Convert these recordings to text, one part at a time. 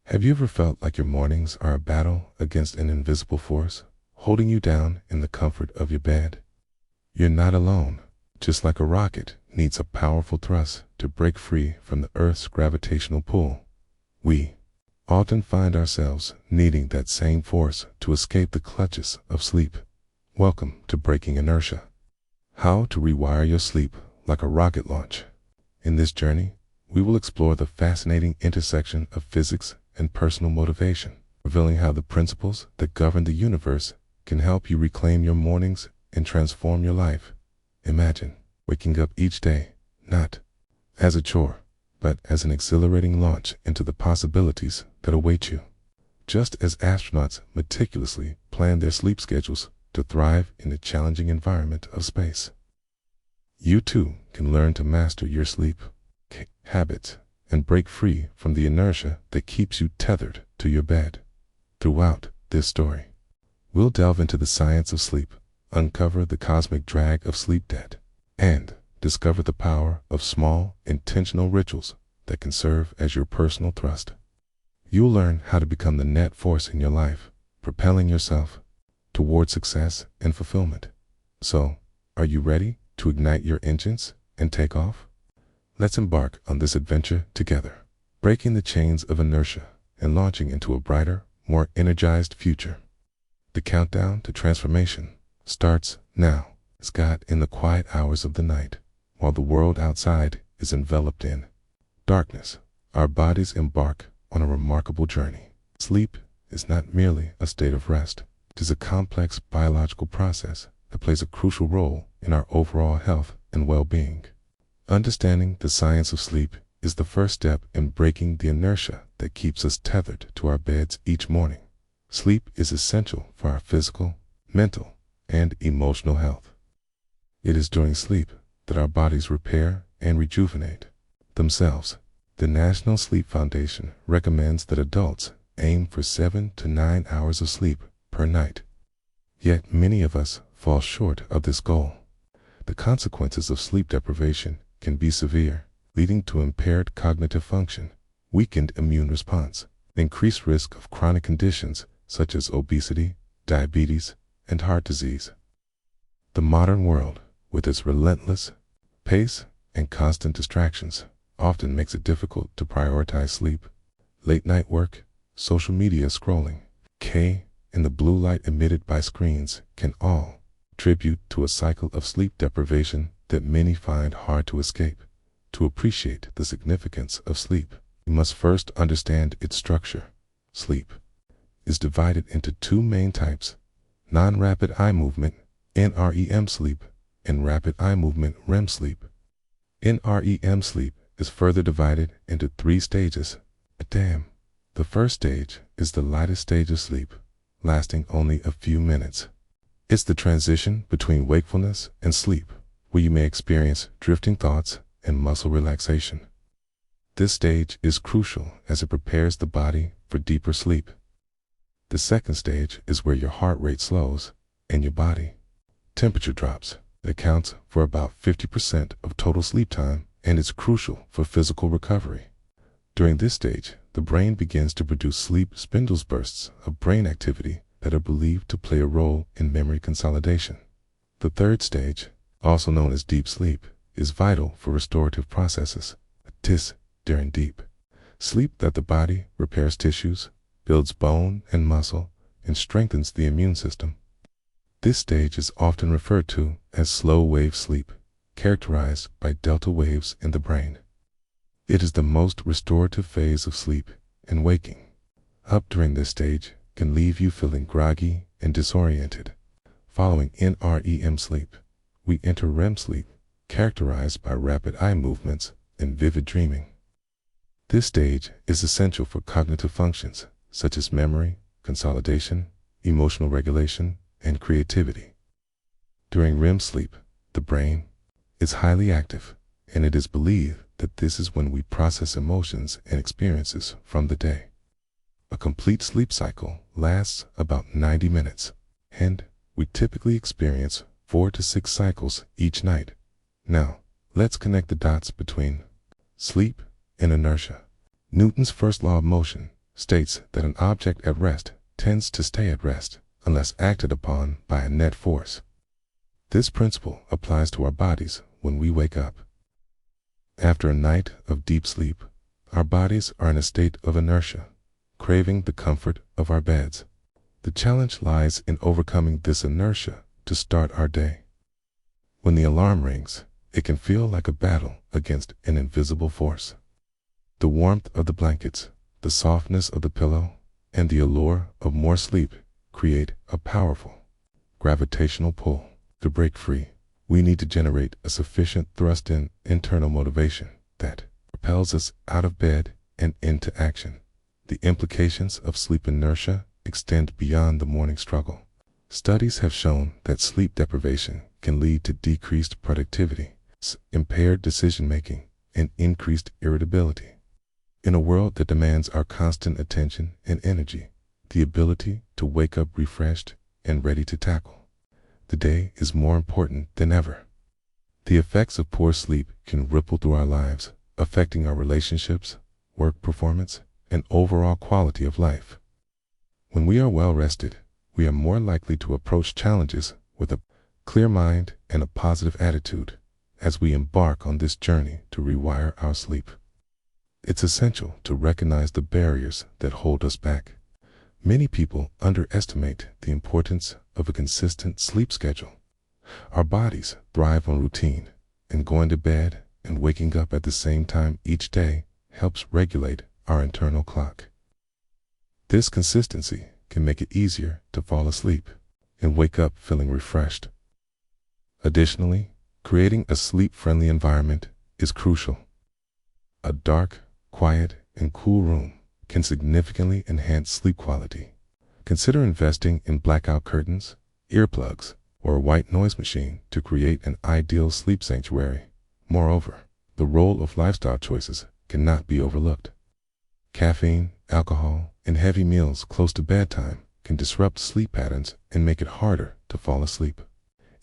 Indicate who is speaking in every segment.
Speaker 1: Have you ever felt like your mornings are a battle against an invisible force, holding you down in the comfort of your bed? You're not alone. Just like a rocket needs a powerful thrust to break free from the Earth's gravitational pull, we often find ourselves needing that same force to escape the clutches of sleep. Welcome to Breaking Inertia. How to rewire your sleep like a rocket launch. In this journey, we will explore the fascinating intersection of physics and personal motivation, revealing how the principles that govern the universe can help you reclaim your mornings and transform your life. Imagine waking up each day, not as a chore, but as an exhilarating launch into the possibilities that await you. Just as astronauts meticulously plan their sleep schedules to thrive in the challenging environment of space, you too can learn to master your sleep habits and break free from the inertia that keeps you tethered to your bed. Throughout this story, we'll delve into the science of sleep, uncover the cosmic drag of sleep debt, and discover the power of small, intentional rituals that can serve as your personal thrust. You'll learn how to become the net force in your life, propelling yourself toward success and fulfillment. So, are you ready to ignite your engines and take off? Let's embark on this adventure together, breaking the chains of inertia and launching into a brighter, more energized future. The countdown to transformation starts now. It's got in the quiet hours of the night, while the world outside is enveloped in darkness. Our bodies embark on a remarkable journey. Sleep is not merely a state of rest. It is a complex biological process that plays a crucial role in our overall health and well-being. Understanding the science of sleep is the first step in breaking the inertia that keeps us tethered to our beds each morning. Sleep is essential for our physical, mental, and emotional health. It is during sleep that our bodies repair and rejuvenate themselves. The National Sleep Foundation recommends that adults aim for 7 to 9 hours of sleep per night. Yet many of us fall short of this goal. The consequences of sleep deprivation can be severe, leading to impaired cognitive function, weakened immune response, increased risk of chronic conditions such as obesity, diabetes, and heart disease. The modern world, with its relentless pace and constant distractions, often makes it difficult to prioritize sleep. Late night work, social media scrolling, and the blue light emitted by screens can all contribute to a cycle of sleep deprivation that many find hard to escape. To appreciate the significance of sleep, we must first understand its structure. Sleep is divided into two main types: non-rapid eye movement, NREM sleep, and rapid eye movement, REM sleep. NREM sleep is further divided into 3 stages. The first stage is the lightest stage of sleep, lasting only a few minutes. It's the transition between wakefulness and sleep, where you may experience drifting thoughts and muscle relaxation. This stage is crucial as it prepares the body for deeper sleep. The second stage is where your heart rate slows and your body temperature drops. It accounts for about 50% of total sleep time and is crucial for physical recovery. During this stage, the brain begins to produce sleep spindles, bursts of brain activity that are believed to play a role in memory consolidation. The third stage, also known as deep sleep, is vital for restorative processes. During deep sleep that the body repairs tissues, builds bone and muscle, and strengthens the immune system. This stage is often referred to as slow wave sleep, characterized by delta waves in the brain. It is the most restorative phase of sleep, and waking up during this stage can leave you feeling groggy and disoriented. Following NREM sleep, we enter REM sleep, characterized by rapid eye movements and vivid dreaming. This stage is essential for cognitive functions such as memory, consolidation, emotional regulation, and creativity. During REM sleep, the brain is highly active, and it is believed that this is when we process emotions and experiences from the day. A complete sleep cycle lasts about 90 minutes, and we typically experience 4 to 6 cycles each night. Now, let's connect the dots between sleep and inertia. Newton's first law of motion states that an object at rest tends to stay at rest unless acted upon by a net force. This principle applies to our bodies when we wake up. After a night of deep sleep, our bodies are in a state of inertia, craving the comfort of our beds. The challenge lies in overcoming this inertia to start our day. When the alarm rings, it can feel like a battle against an invisible force. The warmth of the blankets, the softness of the pillow, and the allure of more sleep create a powerful gravitational pull. To break free, we need to generate a sufficient thrust in internal motivation that propels us out of bed and into action. The implications of sleep inertia extend beyond the morning struggle. Studies have shown that sleep deprivation can lead to decreased productivity, impaired decision-making, and increased irritability. In a world that demands our constant attention and energy, the ability to wake up refreshed and ready to tackle the day is more important than ever. The effects of poor sleep can ripple through our lives, affecting our relationships, work performance, and overall quality of life. When we are well rested, we are more likely to approach challenges with a clear mind and a positive attitude as we embark on this journey to rewire our sleep. It's essential to recognize the barriers that hold us back. Many people underestimate the importance of a consistent sleep schedule. Our bodies thrive on routine, and going to bed and waking up at the same time each day helps regulate our internal clock. This consistency can make it easier to fall asleep and wake up feeling refreshed. Additionally, creating a sleep-friendly environment is crucial. A dark, quiet, and cool room can significantly enhance sleep quality. Consider investing in blackout curtains, earplugs, or a white noise machine to create an ideal sleep sanctuary. Moreover, the role of lifestyle choices cannot be overlooked. Caffeine, alcohol, and heavy meals close to bedtime can disrupt sleep patterns and make it harder to fall asleep.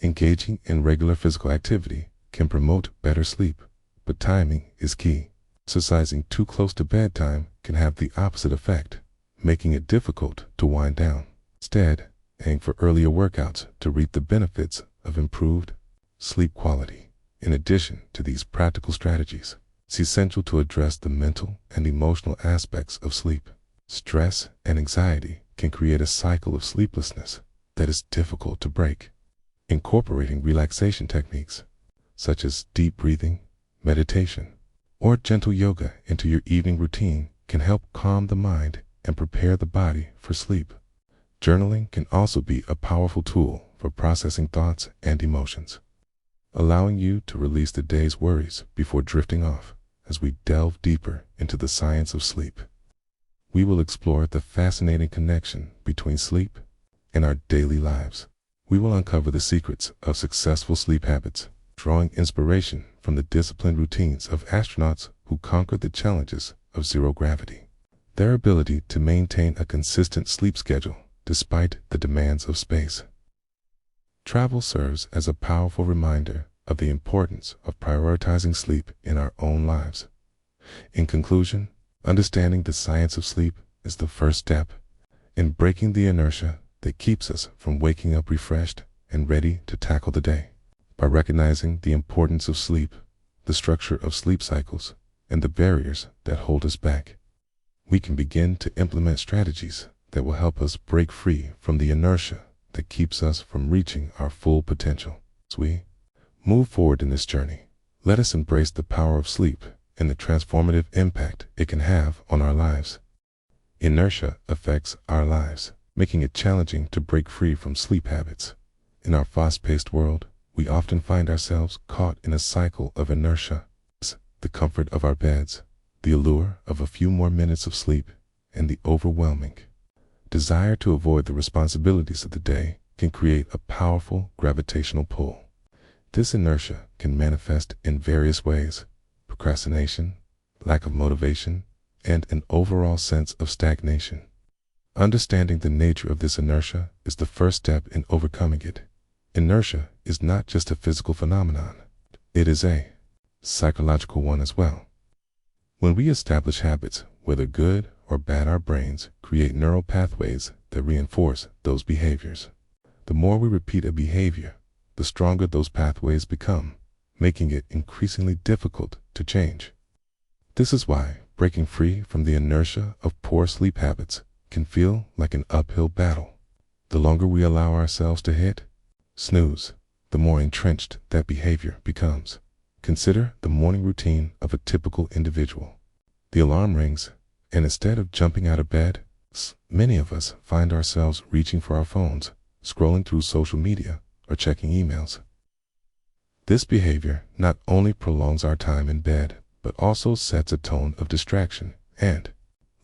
Speaker 1: Engaging in regular physical activity can promote better sleep, but timing is key. Exercising too close to bedtime can have the opposite effect, making it difficult to wind down. Instead, aim for earlier workouts to reap the benefits of improved sleep quality. In addition to these practical strategies, it's essential to address the mental and emotional aspects of sleep. Stress and anxiety can create a cycle of sleeplessness that is difficult to break. Incorporating relaxation techniques, such as deep breathing, meditation, or gentle yoga into your evening routine can help calm the mind and prepare the body for sleep. Journaling can also be a powerful tool for processing thoughts and emotions, allowing you to release the day's worries before drifting off. As we delve deeper into the science of sleep, we will explore the fascinating connection between sleep and our daily lives. We will uncover the secrets of successful sleep habits, drawing inspiration from the disciplined routines of astronauts who conquered the challenges of zero gravity. Their ability to maintain a consistent sleep schedule despite the demands of space. Travel serves as a powerful reminder of the importance of prioritizing sleep in our own lives. In conclusion, understanding the science of sleep is the first step in breaking the inertia that keeps us from waking up refreshed and ready to tackle the day. By recognizing the importance of sleep, the structure of sleep cycles, and the barriers that hold us back, we can begin to implement strategies that will help us break free from the inertia that keeps us from reaching our full potential. As we move forward in this journey, let us embrace the power of sleep and the transformative impact it can have on our lives. Inertia affects our lives, making it challenging to break free from sleep habits. In our fast-paced world, we often find ourselves caught in a cycle of inertia. The comfort of our beds, the allure of a few more minutes of sleep, and the overwhelming desire to avoid the responsibilities of the day can create a powerful gravitational pull. This inertia can manifest in various ways: procrastination, lack of motivation, and an overall sense of stagnation. Understanding the nature of this inertia is the first step in overcoming it. Inertia is not just a physical phenomenon, it is a psychological one as well. When we establish habits, whether good or bad our brains create neural pathways that reinforce those behaviors. The more we repeat a behavior, the stronger those pathways become, making it increasingly difficult to change. This is why breaking free from the inertia of poor sleep habits can feel like an uphill battle. The longer we allow ourselves to hit snooze, the more entrenched that behavior becomes. Consider the morning routine of a typical individual. The alarm rings, and instead of jumping out of bed, many of us find ourselves reaching for our phones, scrolling through social media, or checking emails. This behavior not only prolongs our time in bed, but also sets a tone of distraction and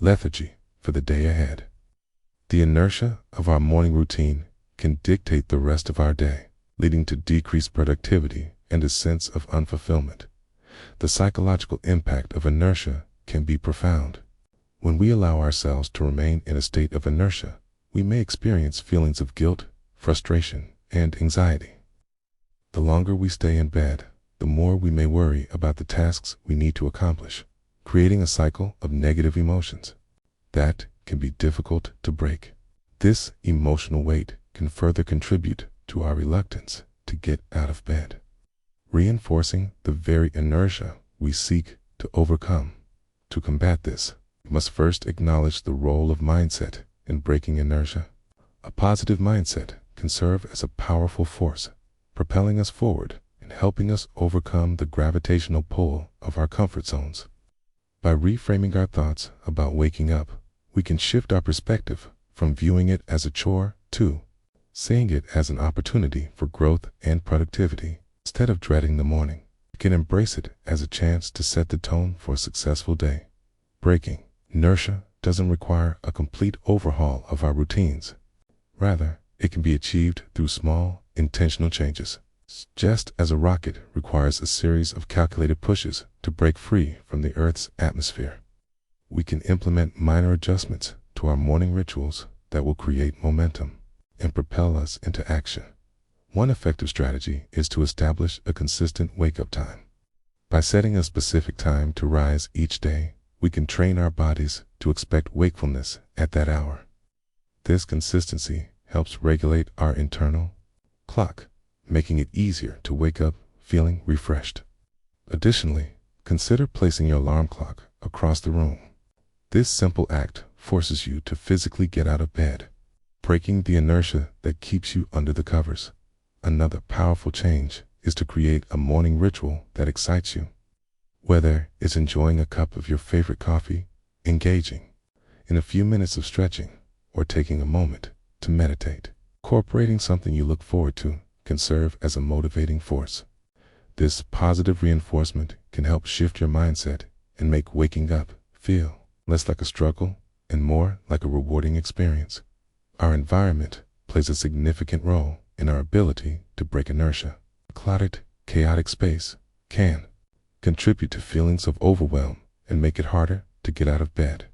Speaker 1: lethargy for the day ahead. The inertia of our morning routine can dictate the rest of our day, leading to decreased productivity and a sense of unfulfillment. The psychological impact of inertia can be profound. When we allow ourselves to remain in a state of inertia, we may experience feelings of guilt, frustration, and anxiety. The longer we stay in bed, the more we may worry about the tasks we need to accomplish, creating a cycle of negative emotions that can be difficult to break. This emotional weight can further contribute to our reluctance to get out of bed, reinforcing the very inertia we seek to overcome. To combat this, we must first acknowledge the role of mindset in breaking inertia. A positive mindset can serve as a powerful force, propelling us forward and helping us overcome the gravitational pull of our comfort zones. By reframing our thoughts about waking up, we can shift our perspective from viewing it as a chore to seeing it as an opportunity for growth and productivity. Instead of dreading the morning, we can embrace it as a chance to set the tone for a successful day. Breaking inertia doesn't require a complete overhaul of our routines. Rather, it can be achieved through small, intentional changes. Just as a rocket requires a series of calculated pushes to break free from the Earth's atmosphere, we can implement minor adjustments to our morning rituals that will create momentum and propel us into action. One effective strategy is to establish a consistent wake-up time. By setting a specific time to rise each day, we can train our bodies to expect wakefulness at that hour. This consistency helps regulate our internal clock, making it easier to wake up feeling refreshed. Additionally, consider placing your alarm clock across the room. This simple act forces you to physically get out of bed, breaking the inertia that keeps you under the covers. Another powerful change is to create a morning ritual that excites you. Whether it's enjoying a cup of your favorite coffee, engaging in a few minutes of stretching, or taking a moment to meditate, incorporating something you look forward to can serve as a motivating force. This positive reinforcement can help shift your mindset and make waking up feel less like a struggle and more like a rewarding experience. Our environment plays a significant role in our ability to break inertia. A cluttered, chaotic space can contribute to feelings of overwhelm and make it harder to get out of bed.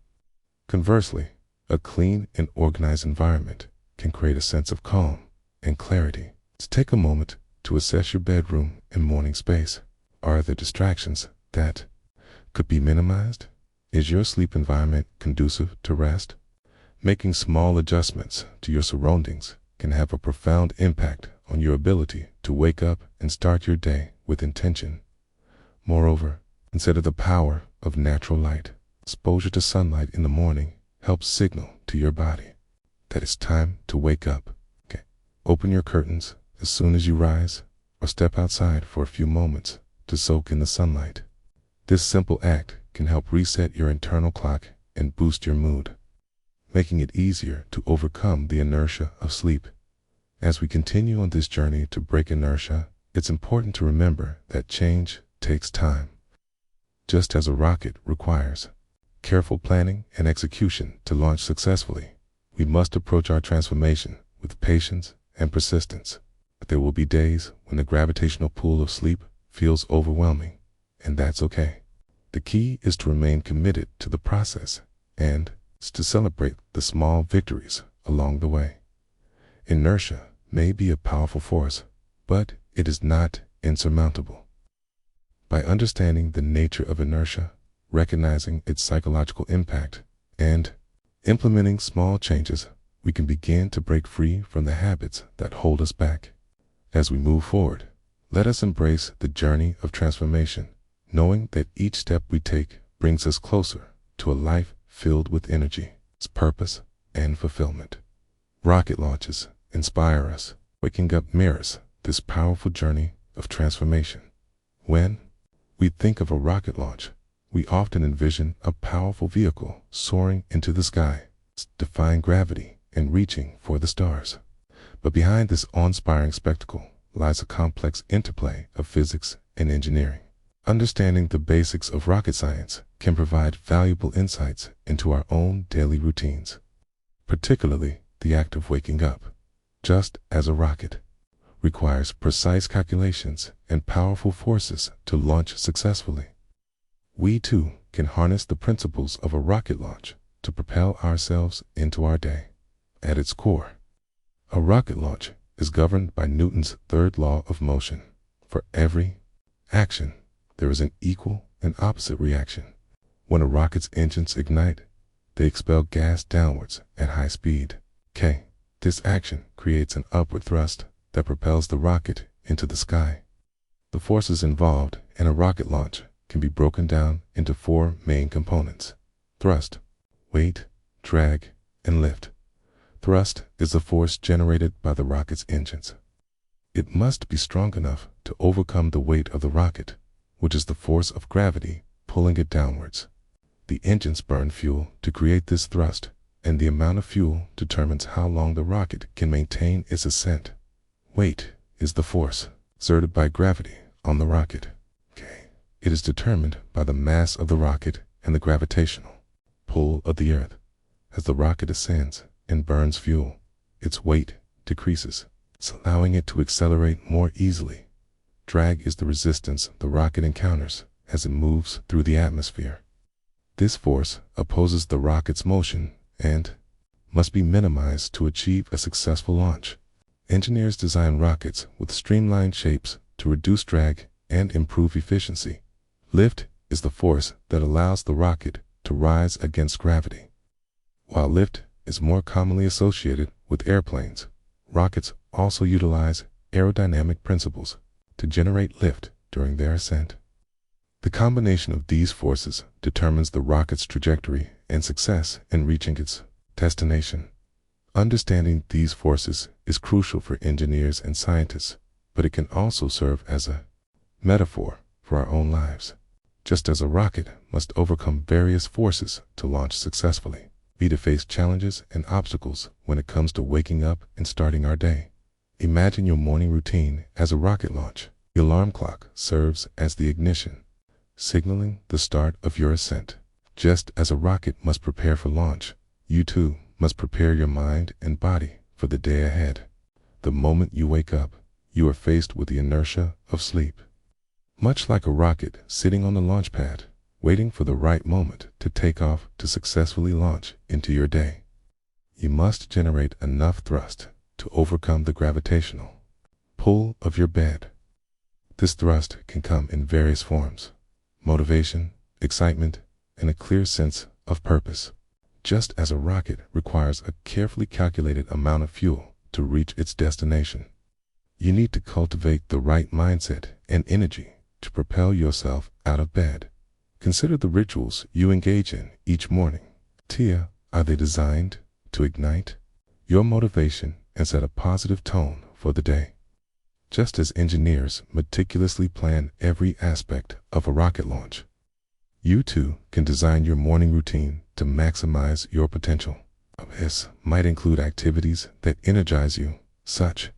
Speaker 1: Conversely, a clean and organized environment can create a sense of calm and clarity. Let's take a moment to assess your bedroom and morning space. Are there distractions that could be minimized? Is your sleep environment conducive to rest? Making small adjustments to your surroundings can have a profound impact on your ability to wake up and start your day with intention. Moreover, consider the power of natural light. Exposure to sunlight in the morning helps signal to your body that it's time to wake up. Open your curtains as soon as you rise, or step outside for a few moments to soak in the sunlight. This simple act can help reset your internal clock and boost your mood, making it easier to overcome the inertia of sleep. As we continue on this journey to break inertia, it's important to remember that change takes time. Just as a rocket requires careful planning and execution to launch successfully, we must approach our transformation with patience and persistence. There will be days when the gravitational pull of sleep feels overwhelming, and that's okay. The key is to remain committed to the process and to celebrate the small victories along the way. Inertia may be a powerful force, but it is not insurmountable. By understanding the nature of inertia, recognizing its psychological impact, And implementing small changes, we can begin to break free from the habits that hold us back. As we move forward, let us embrace the journey of transformation, knowing that each step we take brings us closer to a life filled with energy, purpose, and fulfillment. Rocket launches inspire us. Waking up mirrors this powerful journey of transformation. When we think of a rocket launch, we often envision a powerful vehicle soaring into the sky, defying gravity and reaching for the stars. But behind this awe-inspiring spectacle lies a complex interplay of physics and engineering. Understanding the basics of rocket science can provide valuable insights into our own daily routines, particularly the act of waking up. Just as a rocket requires precise calculations and powerful forces to launch successfully, we too can harness the principles of a rocket launch to propel ourselves into our day. At its core, a rocket launch is governed by Newton's third law of motion. For every action, there is an equal and opposite reaction. When a rocket's engines ignite, they expel gas downwards at high speed. This action creates an upward thrust that propels the rocket into the sky. The forces involved in a rocket launch can be broken down into four main components: thrust, weight, drag, and lift. Thrust is the force generated by the rocket's engines. It must be strong enough to overcome the weight of the rocket, which is the force of gravity pulling it downwards. The engines burn fuel to create this thrust, and the amount of fuel determines how long the rocket can maintain its ascent. Weight is the force exerted by gravity on the rocket. It is determined by the mass of the rocket and the gravitational pull of the Earth. As the rocket ascends and burns fuel, its weight decreases, allowing it to accelerate more easily. Drag is the resistance the rocket encounters as it moves through the atmosphere. This force opposes the rocket's motion and must be minimized to achieve a successful launch. Engineers design rockets with streamlined shapes to reduce drag and improve efficiency. Lift is the force that allows the rocket to rise against gravity. While lift is more commonly associated with airplanes, rockets also utilize aerodynamic principles to generate lift during their ascent. The combination of these forces determines the rocket's trajectory and success in reaching its destination. Understanding these forces is crucial for engineers and scientists, but it can also serve as a metaphor for our own lives. Just as a rocket must overcome various forces to launch successfully, we face challenges and obstacles when it comes to waking up and starting our day. Imagine your morning routine as a rocket launch. The alarm clock serves as the ignition, signaling the start of your ascent. Just as a rocket must prepare for launch, you too must prepare your mind and body for the day ahead. The moment you wake up, you are faced with the inertia of sleep. Much like a rocket sitting on the launch pad, waiting for the right moment to take off to successfully launch into your day, you must generate enough thrust to overcome the gravitational pull of your bed. This thrust can come in various forms: motivation, excitement, and a clear sense of purpose. Just as a rocket requires a carefully calculated amount of fuel to reach its destination, you need to cultivate the right mindset and energy to propel yourself out of bed. Consider the rituals you engage in each morning. Are they designed to ignite your motivation and set a positive tone for the day? Just as engineers meticulously plan every aspect of a rocket launch, you too can design your morning routine to maximize your potential. This might include activities that energize you, such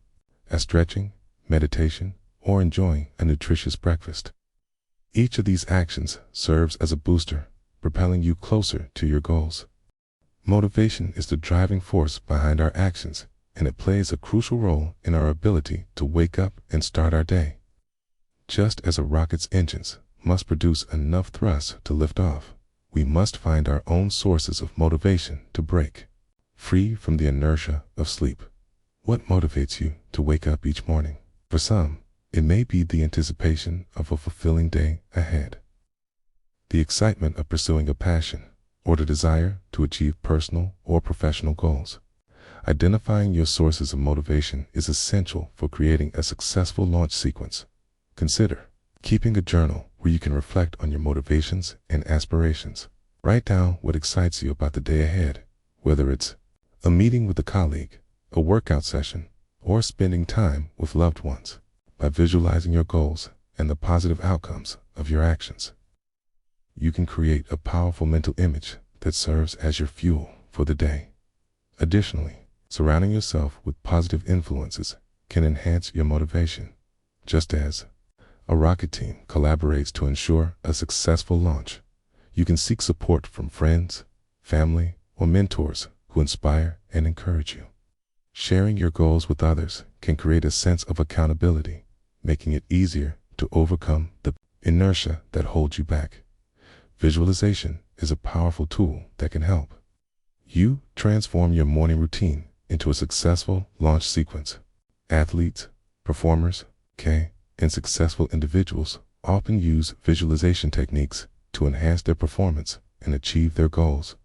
Speaker 1: as stretching, meditation, or enjoying a nutritious breakfast. Each of these actions serves as a booster, propelling you closer to your goals. Motivation is the driving force behind our actions, and it plays a crucial role in our ability to wake up and start our day. Just as a rocket's engines must produce enough thrust to lift off, we must find our own sources of motivation to break free from the inertia of sleep. What motivates you to wake up each morning? For some, it may be the anticipation of a fulfilling day ahead, the excitement of pursuing a passion, or the desire to achieve personal or professional goals. Identifying your sources of motivation is essential for creating a successful launch sequence. Consider keeping a journal where you can reflect on your motivations and aspirations. Write down what excites you about the day ahead, whether it's a meeting with a colleague, a workout session, or spending time with loved ones. By visualizing your goals and the positive outcomes of your actions, you can create a powerful mental image that serves as your fuel for the day. Additionally, surrounding yourself with positive influences can enhance your motivation. Just as a rocket team collaborates to ensure a successful launch, you can seek support from friends, family, or mentors who inspire and encourage you. Sharing your goals with others can create a sense of accountability, making it easier to overcome the inertia that holds you back. Visualization is a powerful tool that can help you transform your morning routine into a successful launch sequence. Athletes, performers, and successful individuals often use visualization techniques to enhance their performance and achieve their goals.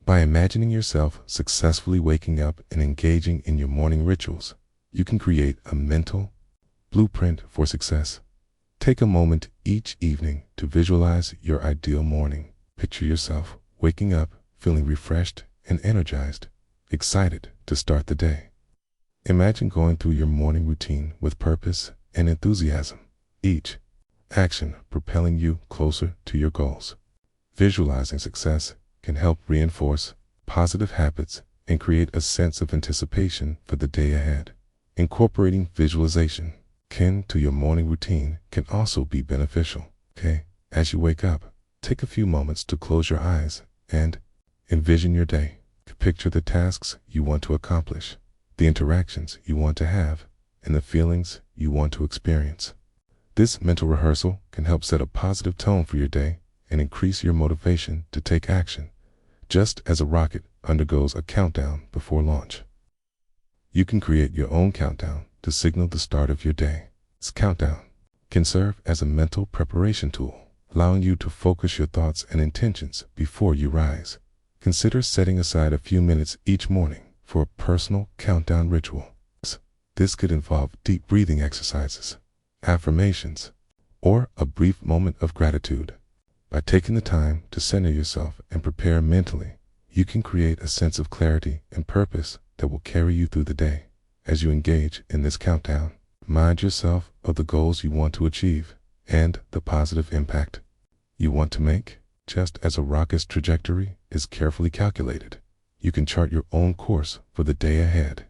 Speaker 1: By imagining yourself successfully waking up and engaging in your morning rituals, you can create a mental blueprint for success. Take a moment each evening to visualize your ideal morning. Picture yourself waking up feeling refreshed and energized, excited to start the day. Imagine going through your morning routine with purpose and enthusiasm, each action propelling you closer to your goals. Visualizing success can help reinforce positive habits and create a sense of anticipation for the day ahead. Incorporating visualization into your morning routine can also be beneficial. As you wake up, take a few moments to close your eyes and envision your day. Picture the tasks you want to accomplish, the interactions you want to have, and the feelings you want to experience. This mental rehearsal can help set a positive tone for your day and increase your motivation to take action, just as a rocket undergoes a countdown before launch. You can create your own countdown to signal the start of your day. This countdown can serve as a mental preparation tool, allowing you to focus your thoughts and intentions before you rise. Consider setting aside a few minutes each morning for a personal countdown ritual. This could involve deep breathing exercises, affirmations, or a brief moment of gratitude. By taking the time to center yourself and prepare mentally, you can create a sense of clarity and purpose that will carry you through the day. As you engage in this countdown, remind yourself of the goals you want to achieve and the positive impact you want to make. Just as a rocket's trajectory is carefully calculated, you can chart your own course for the day ahead.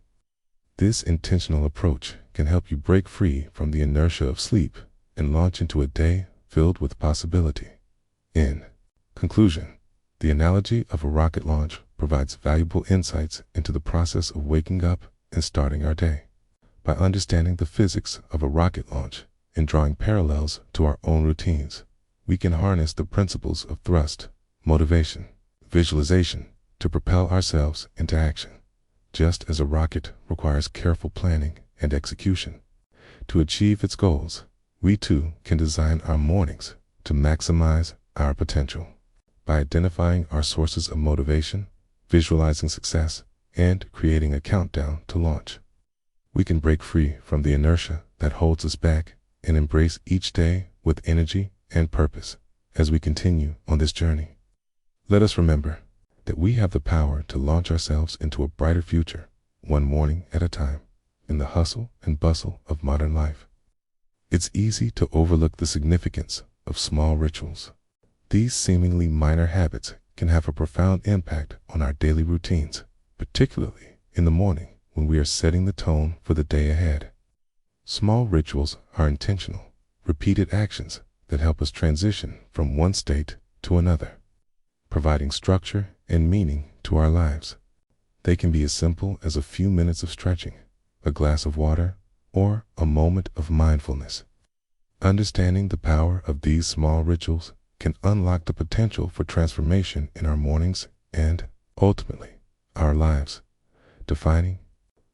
Speaker 1: This intentional approach can help you break free from the inertia of sleep and launch into a day filled with possibility. In conclusion, the analogy of a rocket launch provides valuable insights into the process of waking up and starting our day. By understanding the physics of a rocket launch and drawing parallels to our own routines, we can harness the principles of thrust, motivation, visualization to propel ourselves into action. Just as a rocket requires careful planning and execution to achieve its goals, we too can design our mornings to maximize our potential. By identifying our sources of motivation, visualizing success, and creating a countdown to launch, we can break free from the inertia that holds us back and embrace each day with energy and purpose. As we continue on this journey, let us remember that we have the power to launch ourselves into a brighter future, one morning at a time, in the hustle and bustle of modern life. It's easy to overlook the significance of small rituals. These seemingly minor habits can have a profound impact on our daily routines, particularly in the morning when we are setting the tone for the day ahead. Small rituals are intentional, repeated actions that help us transition from one state to another, providing structure and meaning to our lives. They can be as simple as a few minutes of stretching, a glass of water, or a moment of mindfulness. Understanding the power of these small rituals can unlock the potential for transformation in our mornings and, ultimately, our lives. Defining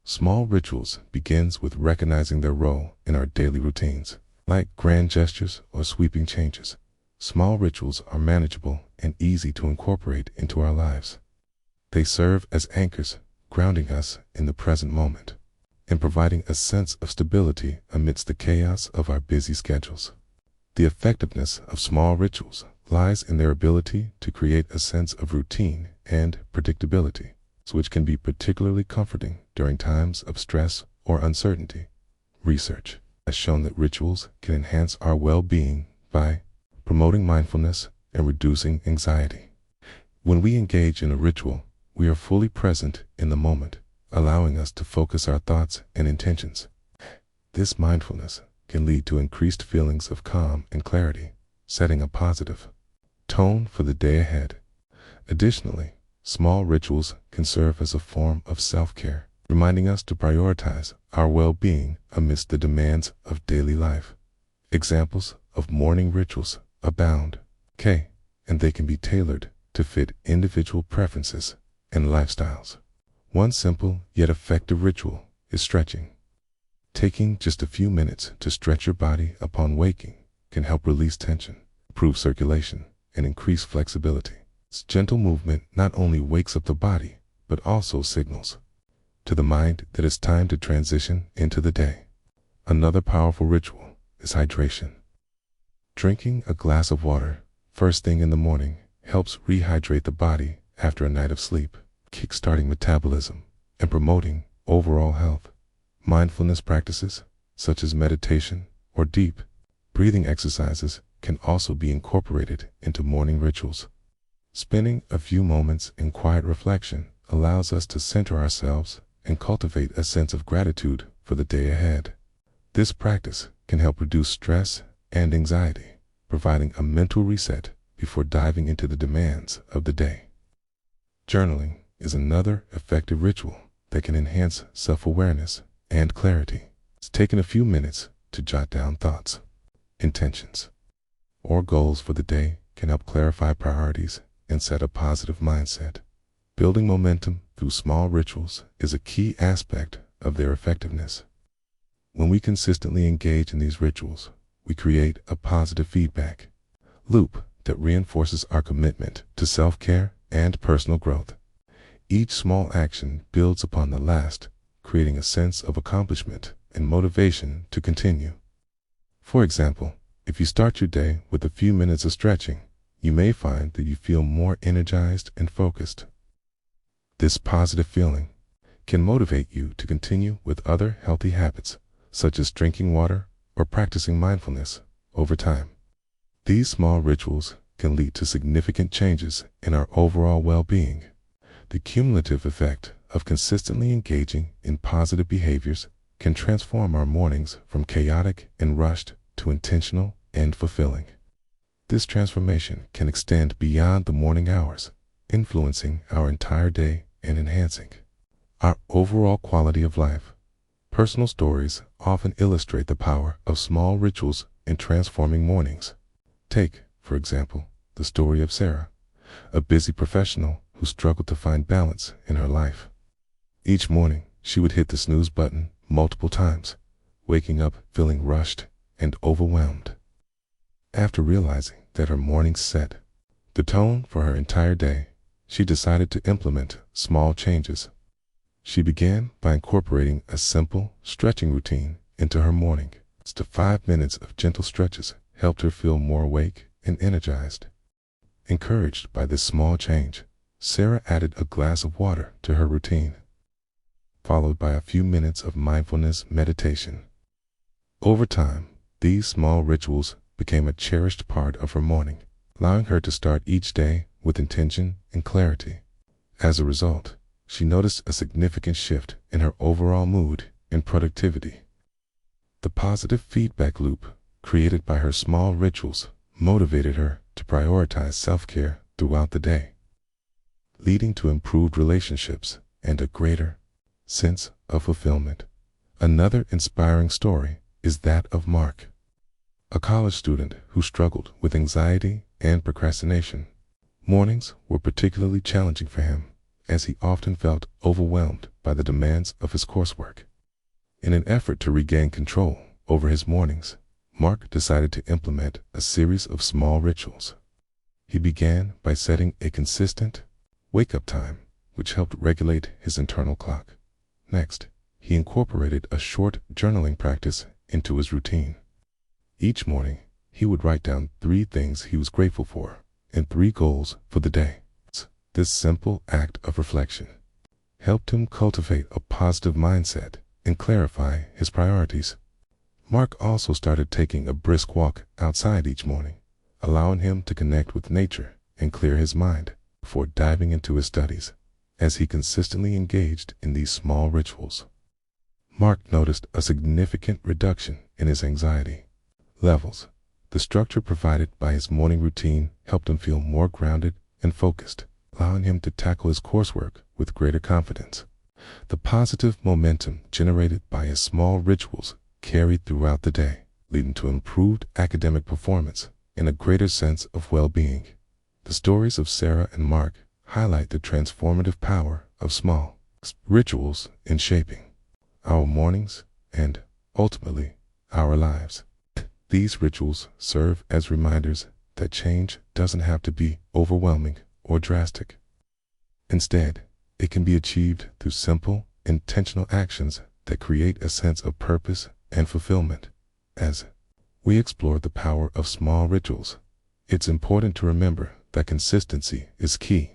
Speaker 1: small rituals begins with recognizing their role in our daily routines. Like grand gestures or sweeping changes, Small rituals are manageable and easy to incorporate into our lives. They serve as anchors, grounding us in the present moment and providing a sense of stability amidst the chaos of our busy schedules. The effectiveness of small rituals lies in their ability to create a sense of routine and predictability, which can be particularly comforting during times of stress or uncertainty. Research has shown that rituals can enhance our well-being by promoting mindfulness and reducing anxiety. When we engage in a ritual, we are fully present in the moment, allowing us to focus our thoughts and intentions. This mindfulness can lead to increased feelings of calm and clarity, setting a positive tone for the day ahead. Additionally, small rituals can serve as a form of self-care, reminding us to prioritize our well-being amidst the demands of daily life. Examples of morning rituals abound, and they can be tailored to fit individual preferences and lifestyles. One simple yet effective ritual is stretching. Taking just a few minutes to stretch your body upon waking can help release tension, improve circulation, and increase flexibility. This gentle movement not only wakes up the body, but also signals to the mind that it's time to transition into the day. Another powerful ritual is hydration. Drinking a glass of water first thing in the morning helps rehydrate the body after a night of sleep, kickstarting metabolism and promoting overall health. Mindfulness practices, such as meditation or deep breathing exercises, can also be incorporated into morning rituals. Spending a few moments in quiet reflection allows us to center ourselves and cultivate a sense of gratitude for the day ahead. This practice can help reduce stress and anxiety, providing a mental reset before diving into the demands of the day. Journaling is another effective ritual that can enhance self-awareness and clarity. It's taken a few minutes to jot down thoughts, intentions, or goals for the day can help clarify priorities and set a positive mindset. Building momentum through small rituals is a key aspect of their effectiveness. When we consistently engage in these rituals, we create a positive feedback loop that reinforces our commitment to self-care and personal growth. Each small action builds upon the last, creating a sense of accomplishment and motivation to continue. For example, if you start your day with a few minutes of stretching, you may find that you feel more energized and focused. This positive feeling can motivate you to continue with other healthy habits, such as drinking water or practicing mindfulness over time. These small rituals can lead to significant changes in our overall well-being. The cumulative effect of consistently engaging in positive behaviors can transform our mornings from chaotic and rushed to intentional and fulfilling. This transformation can extend beyond the morning hours, influencing our entire day and enhancing our overall quality of life. Personal stories often illustrate the power of small rituals in transforming mornings. Take, for example, the story of Sarah, a busy professional who struggled to find balance in her life. Each morning, she would hit the snooze button multiple times, waking up feeling rushed and overwhelmed. After realizing that her mornings set the tone for her entire day, she decided to implement small changes. She began by incorporating a simple stretching routine into her morning. Just 5 minutes of gentle stretches helped her feel more awake and energized. Encouraged by this small change, Sarah added a glass of water to her routine, followed by a few minutes of mindfulness meditation. Over time, these small rituals became a cherished part of her morning, allowing her to start each day with intention and clarity. As a result, she noticed a significant shift in her overall mood and productivity. The positive feedback loop created by her small rituals motivated her to prioritize self-care throughout the day, leading to improved relationships and a greater sense of fulfillment. Another inspiring story is that of Mark, a college student who struggled with anxiety and procrastination. Mornings were particularly challenging for him, as he often felt overwhelmed by the demands of his coursework. In an effort to regain control over his mornings, Mark decided to implement a series of small rituals. He began by setting a consistent wake-up time, which helped regulate his internal clock. Next, he incorporated a short journaling practice into his routine. Each morning, he would write down 3 things he was grateful for and 3 goals for the day. This simple act of reflection helped him cultivate a positive mindset and clarify his priorities. Mark also started taking a brisk walk outside each morning, allowing him to connect with nature and clear his mind before diving into his studies. As he consistently engaged in these small rituals, Mark noticed a significant reduction in his anxiety levels. The structure provided by his morning routine helped him feel more grounded and focused, allowing him to tackle his coursework with greater confidence. The positive momentum generated by his small rituals carried throughout the day, leading to improved academic performance and a greater sense of well-being. The stories of Sarah and Mark highlight the transformative power of small rituals in shaping our mornings and, ultimately, our lives. These rituals serve as reminders that change doesn't have to be overwhelming or drastic. Instead, it can be achieved through simple, intentional actions that create a sense of purpose and fulfillment. As we explore the power of small rituals, it's important to remember that consistency is key.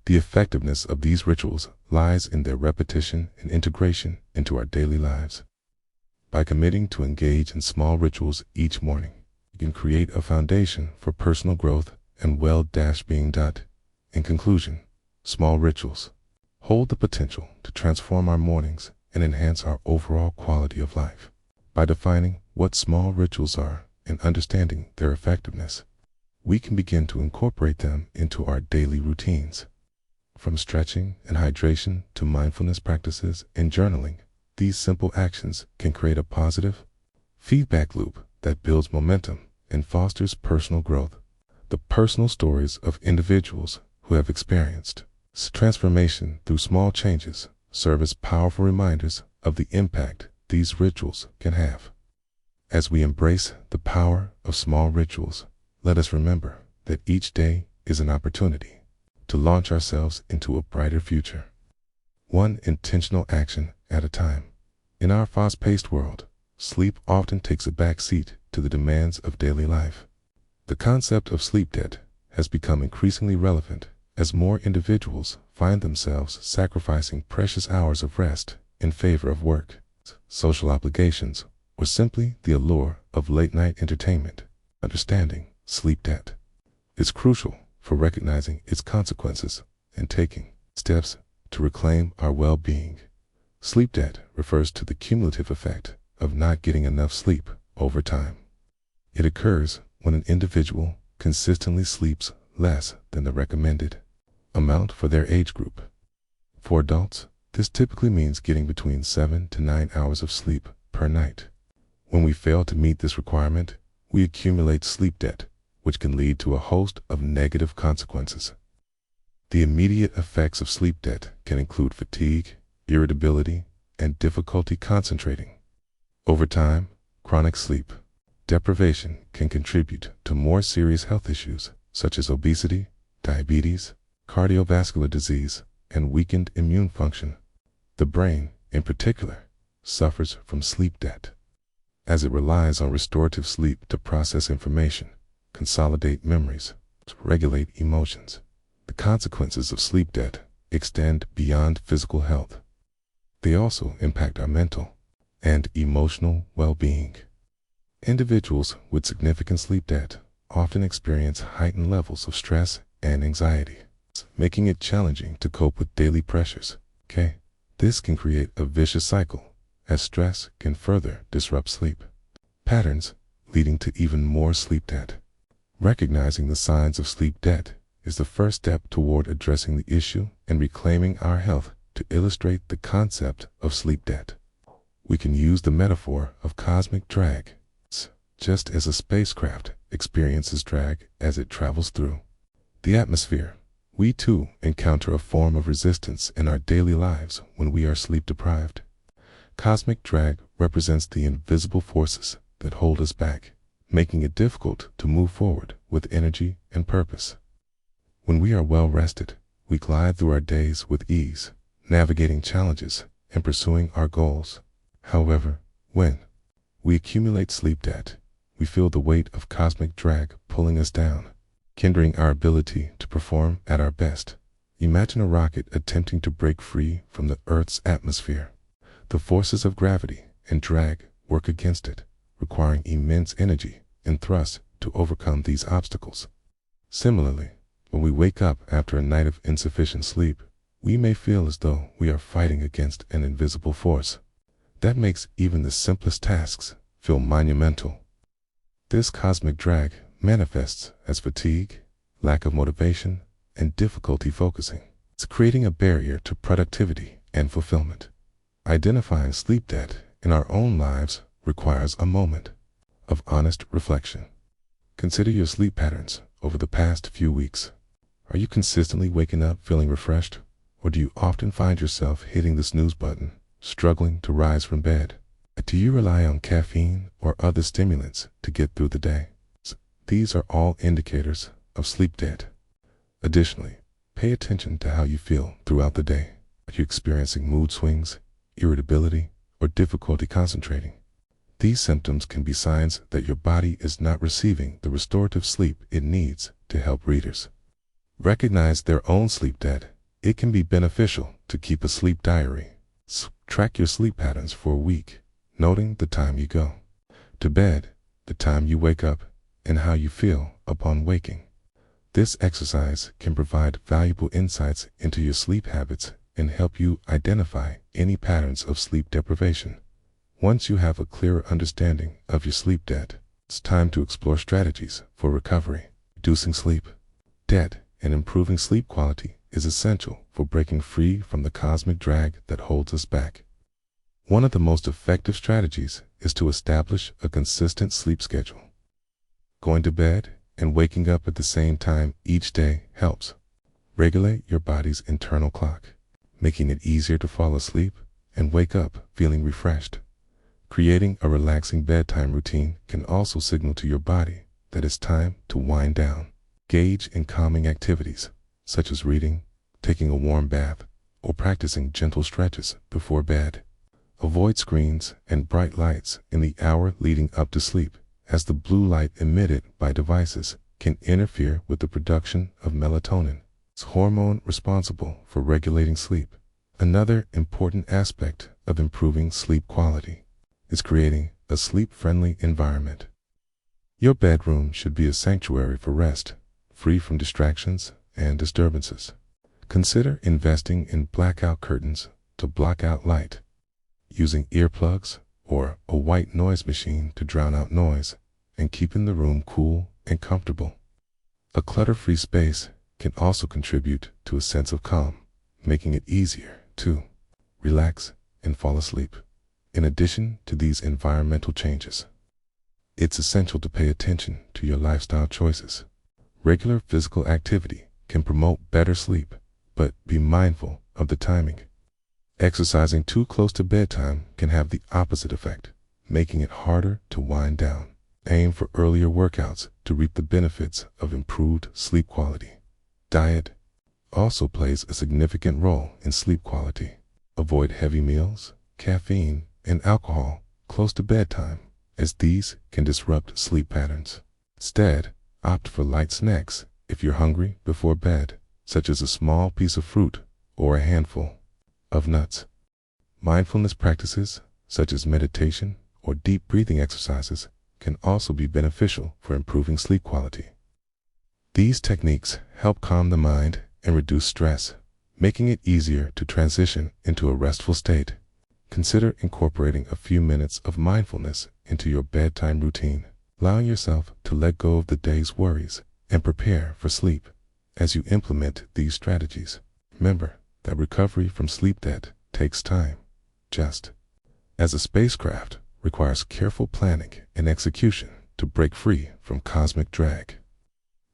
Speaker 1: The effectiveness of these rituals lies in their repetition and integration into our daily lives. By committing to engage in small rituals each morning, you can create a foundation for personal growth and well-being. In conclusion, small rituals hold the potential to transform our mornings and enhance our overall quality of life. By defining what small rituals are and understanding their effectiveness, we can begin to incorporate them into our daily routines. From stretching and hydration to mindfulness practices and journaling, these simple actions can create a positive feedback loop that builds momentum and fosters personal growth. The personal stories of individuals who have experienced transformation through small changes serve as powerful reminders of the impact these rituals can have. As we embrace the power of small rituals, let us remember that each day is an opportunity to launch ourselves into a brighter future, one intentional action at a time. In our fast-paced world, sleep often takes a back seat to the demands of daily life. The concept of sleep debt has become increasingly relevant as more individuals find themselves sacrificing precious hours of rest in favor of work, social obligations, or simply the allure of late-night entertainment. Understanding sleep debt is crucial for recognizing its consequences and taking steps to reclaim our well-being. Sleep debt refers to the cumulative effect of not getting enough sleep over time. It occurs when an individual consistently sleeps less than the recommended amount for their age group. For adults, this typically means getting between 7 to 9 hours of sleep per night. When we fail to meet this requirement, we accumulate sleep debt, which can lead to a host of negative consequences. The immediate effects of sleep debt can include fatigue, irritability, and difficulty concentrating. Over time, chronic sleep deprivation can contribute to more serious health issues such as obesity, diabetes, cardiovascular disease, and weakened immune function. The brain, in particular, suffers from sleep debt, as it relies on restorative sleep to process information, consolidate memories, to regulate emotions. The consequences of sleep debt extend beyond physical health. They also impact our mental and emotional well-being. Individuals with significant sleep debt often experience heightened levels of stress and anxiety, making it challenging to cope with daily pressures. This can create a vicious cycle, as stress can further disrupt sleep patterns, leading to even more sleep debt. Recognizing the signs of sleep debt is the first step toward addressing the issue and reclaiming our health. To illustrate the concept of sleep debt, we can use the metaphor of cosmic drag. Just as a spacecraft experiences drag as it travels through the atmosphere, we too encounter a form of resistance in our daily lives when we are sleep deprived. Cosmic drag represents the invisible forces that hold us back, making it difficult to move forward with energy and purpose. When we are well rested, we glide through our days with ease, navigating challenges and pursuing our goals. However, when we accumulate sleep debt, we feel the weight of cosmic drag pulling us down, hindering our ability to perform at our best. Imagine a rocket attempting to break free from the Earth's atmosphere. The forces of gravity and drag work against it, requiring immense energy and thrust to overcome these obstacles. Similarly, when we wake up after a night of insufficient sleep, we may feel as though we are fighting against an invisible force that makes even the simplest tasks feel monumental. This cosmic drag manifests as fatigue, lack of motivation, and difficulty focusing. It's creating a barrier to productivity and fulfillment. Identifying sleep debt in our own lives requires a moment of honest reflection. Consider your sleep patterns over the past few weeks. Are you consistently waking up feeling refreshed, or do you often find yourself hitting the snooze button, struggling to rise from bed? Do you rely on caffeine or other stimulants to get through the day? These are all indicators of sleep debt. Additionally, pay attention to how you feel throughout the day. Are you experiencing mood swings, irritability, or difficulty concentrating? These symptoms can be signs that your body is not receiving the restorative sleep it needs to help readers recognize their own sleep debt. It can be beneficial to keep a sleep diary. Track your sleep patterns for a week, noting the time you go to bed, the time you wake up, and how you feel upon waking. This exercise can provide valuable insights into your sleep habits and help you identify any patterns of sleep deprivation. Once you have a clearer understanding of your sleep debt, it's time to explore strategies for recovery. Reducing sleep debt and improving sleep quality is essential for breaking free from the cosmic drag that holds us back. One of the most effective strategies is to establish a consistent sleep schedule. Going to bed and waking up at the same time each day helps regulate your body's internal clock, making it easier to fall asleep and wake up feeling refreshed. Creating a relaxing bedtime routine can also signal to your body that it's time to wind down. Engage in calming activities, such as reading, taking a warm bath, or practicing gentle stretches before bed. Avoid screens and bright lights in the hour leading up to sleep, as the blue light emitted by devices can interfere with the production of melatonin, a hormone responsible for regulating sleep. Another important aspect of improving sleep quality is creating a sleep-friendly environment. Your bedroom should be a sanctuary for rest, free from distractions and disturbances. Consider investing in blackout curtains to block out light, using earplugs or a white noise machine to drown out noise, and keeping the room cool and comfortable. A clutter-free space can also contribute to a sense of calm, making it easier to relax and fall asleep. In addition to these environmental changes, it's essential to pay attention to your lifestyle choices. Regular physical activity can promote better sleep, but be mindful of the timing. Exercising too close to bedtime can have the opposite effect, making it harder to wind down. Aim for earlier workouts to reap the benefits of improved sleep quality. Diet also plays a significant role in sleep quality. Avoid heavy meals, caffeine, and alcohol close to bedtime, as these can disrupt sleep patterns. Instead, opt for light snacks if you're hungry before bed, such as a small piece of fruit or a handful of nuts. Mindfulness practices, such as meditation or deep breathing exercises, can also be beneficial for improving sleep quality. These techniques help calm the mind and reduce stress, making it easier to transition into a restful state. Consider incorporating a few minutes of mindfulness into your bedtime routine, allowing yourself to let go of the day's worries and prepare for sleep. As you implement these strategies, remember that recovery from sleep debt takes time, just as a spacecraft requires careful planning and execution to break free from cosmic drag.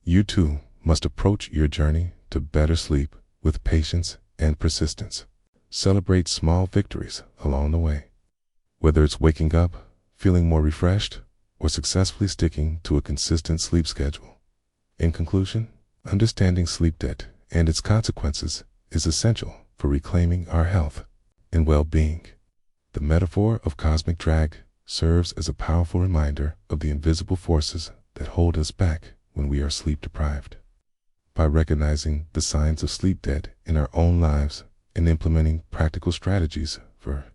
Speaker 1: You too must approach your journey to better sleep with patience and persistence. Celebrate small victories along the way. Whether it's waking up, feeling more refreshed, or successfully sticking to a consistent sleep schedule. In conclusion, understanding sleep debt and its consequences is essential for reclaiming our health and well-being. The metaphor of cosmic drag serves as a powerful reminder of the invisible forces that hold us back when we are sleep-deprived. By recognizing the signs of sleep debt in our own lives and implementing practical strategies for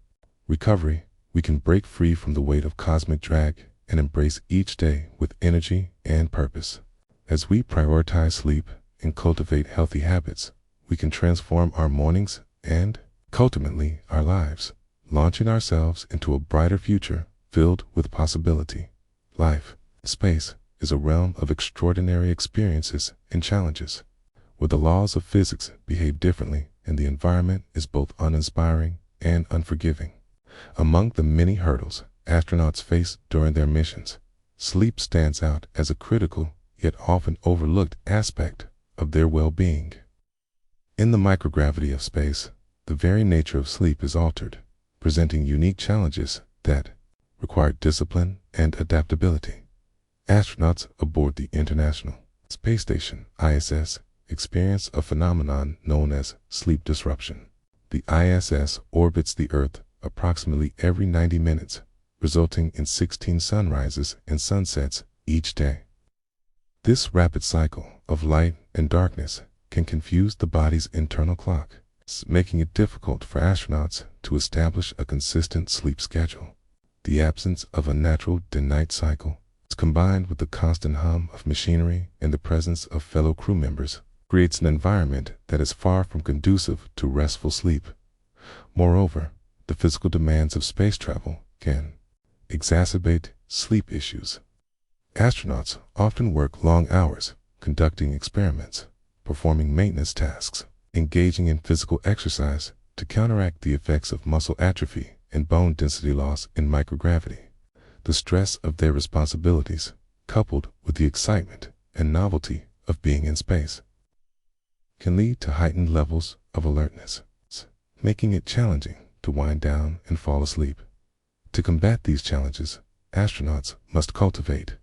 Speaker 1: recovery, we can break free from the weight of cosmic drag and embrace each day with energy and purpose. As we prioritize sleep and cultivate healthy habits, we can transform our mornings and, ultimately, our lives, launching ourselves into a brighter future filled with possibility. Life, space, is a realm of extraordinary experiences and challenges, where the laws of physics behave differently and the environment is both uninspiring and unforgiving. Among the many hurdles astronauts face during their missions, sleep stands out as a critical yet often overlooked aspect of their well-being. In the microgravity of space, the very nature of sleep is altered, presenting unique challenges that require discipline and adaptability. Astronauts aboard the International Space Station, ISS, experience a phenomenon known as sleep disruption. The ISS orbits the Earth approximately every 90 minutes, resulting in 16 sunrises and sunsets each day. This rapid cycle of light and darkness can confuse the body's internal clock, making it difficult for astronauts to establish a consistent sleep schedule. The absence of a natural day-night cycle, combined with the constant hum of machinery and the presence of fellow crew members, creates an environment that is far from conducive to restful sleep. Moreover, the physical demands of space travel can exacerbate sleep issues. Astronauts often work long hours, conducting experiments, performing maintenance tasks, engaging in physical exercise to counteract the effects of muscle atrophy and bone density loss in microgravity. The stress of their responsibilities, coupled with the excitement and novelty of being in space, can lead to heightened levels of alertness, making it challenging to wind down and fall asleep. To combat these challenges, astronauts must cultivate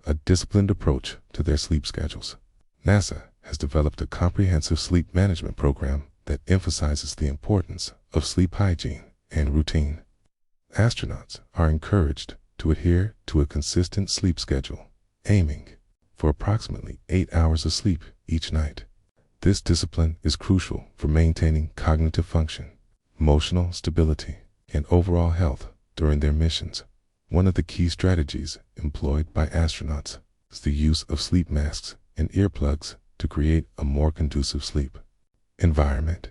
Speaker 1: a disciplined approach to their sleep schedules. NASA has developed a comprehensive sleep management program that emphasizes the importance of sleep hygiene and routine. Astronauts are encouraged to adhere to a consistent sleep schedule, aiming for approximately 8 hours of sleep each night. This discipline is crucial for maintaining cognitive function, emotional stability, and overall health during their missions. One of the key strategies employed by astronauts is the use of sleep masks and earplugs to create a more conducive sleep environment.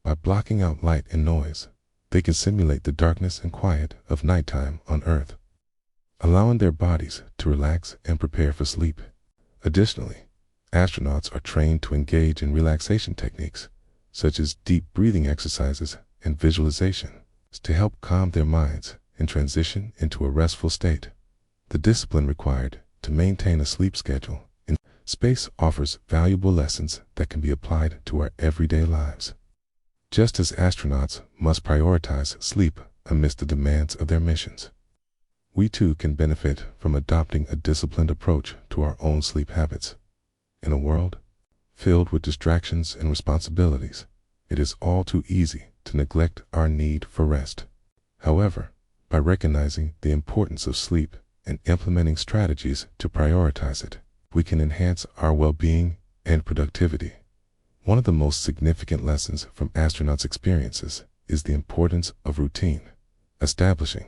Speaker 1: By blocking out light and noise, they can simulate the darkness and quiet of nighttime on Earth, allowing their bodies to relax and prepare for sleep. Additionally, astronauts are trained to engage in relaxation techniques, such as deep breathing exercises and visualization, to help calm their minds and transition into a restful state. The discipline required to maintain a sleep schedule in space offers valuable lessons that can be applied to our everyday lives. Just as astronauts must prioritize sleep amidst the demands of their missions, we too can benefit from adopting a disciplined approach to our own sleep habits. In a world filled with distractions and responsibilities, it is all too easy to neglect our need for rest. However, by recognizing the importance of sleep and implementing strategies to prioritize it, we can enhance our well-being and productivity. One of the most significant lessons from astronauts' experiences is the importance of routine. Establishing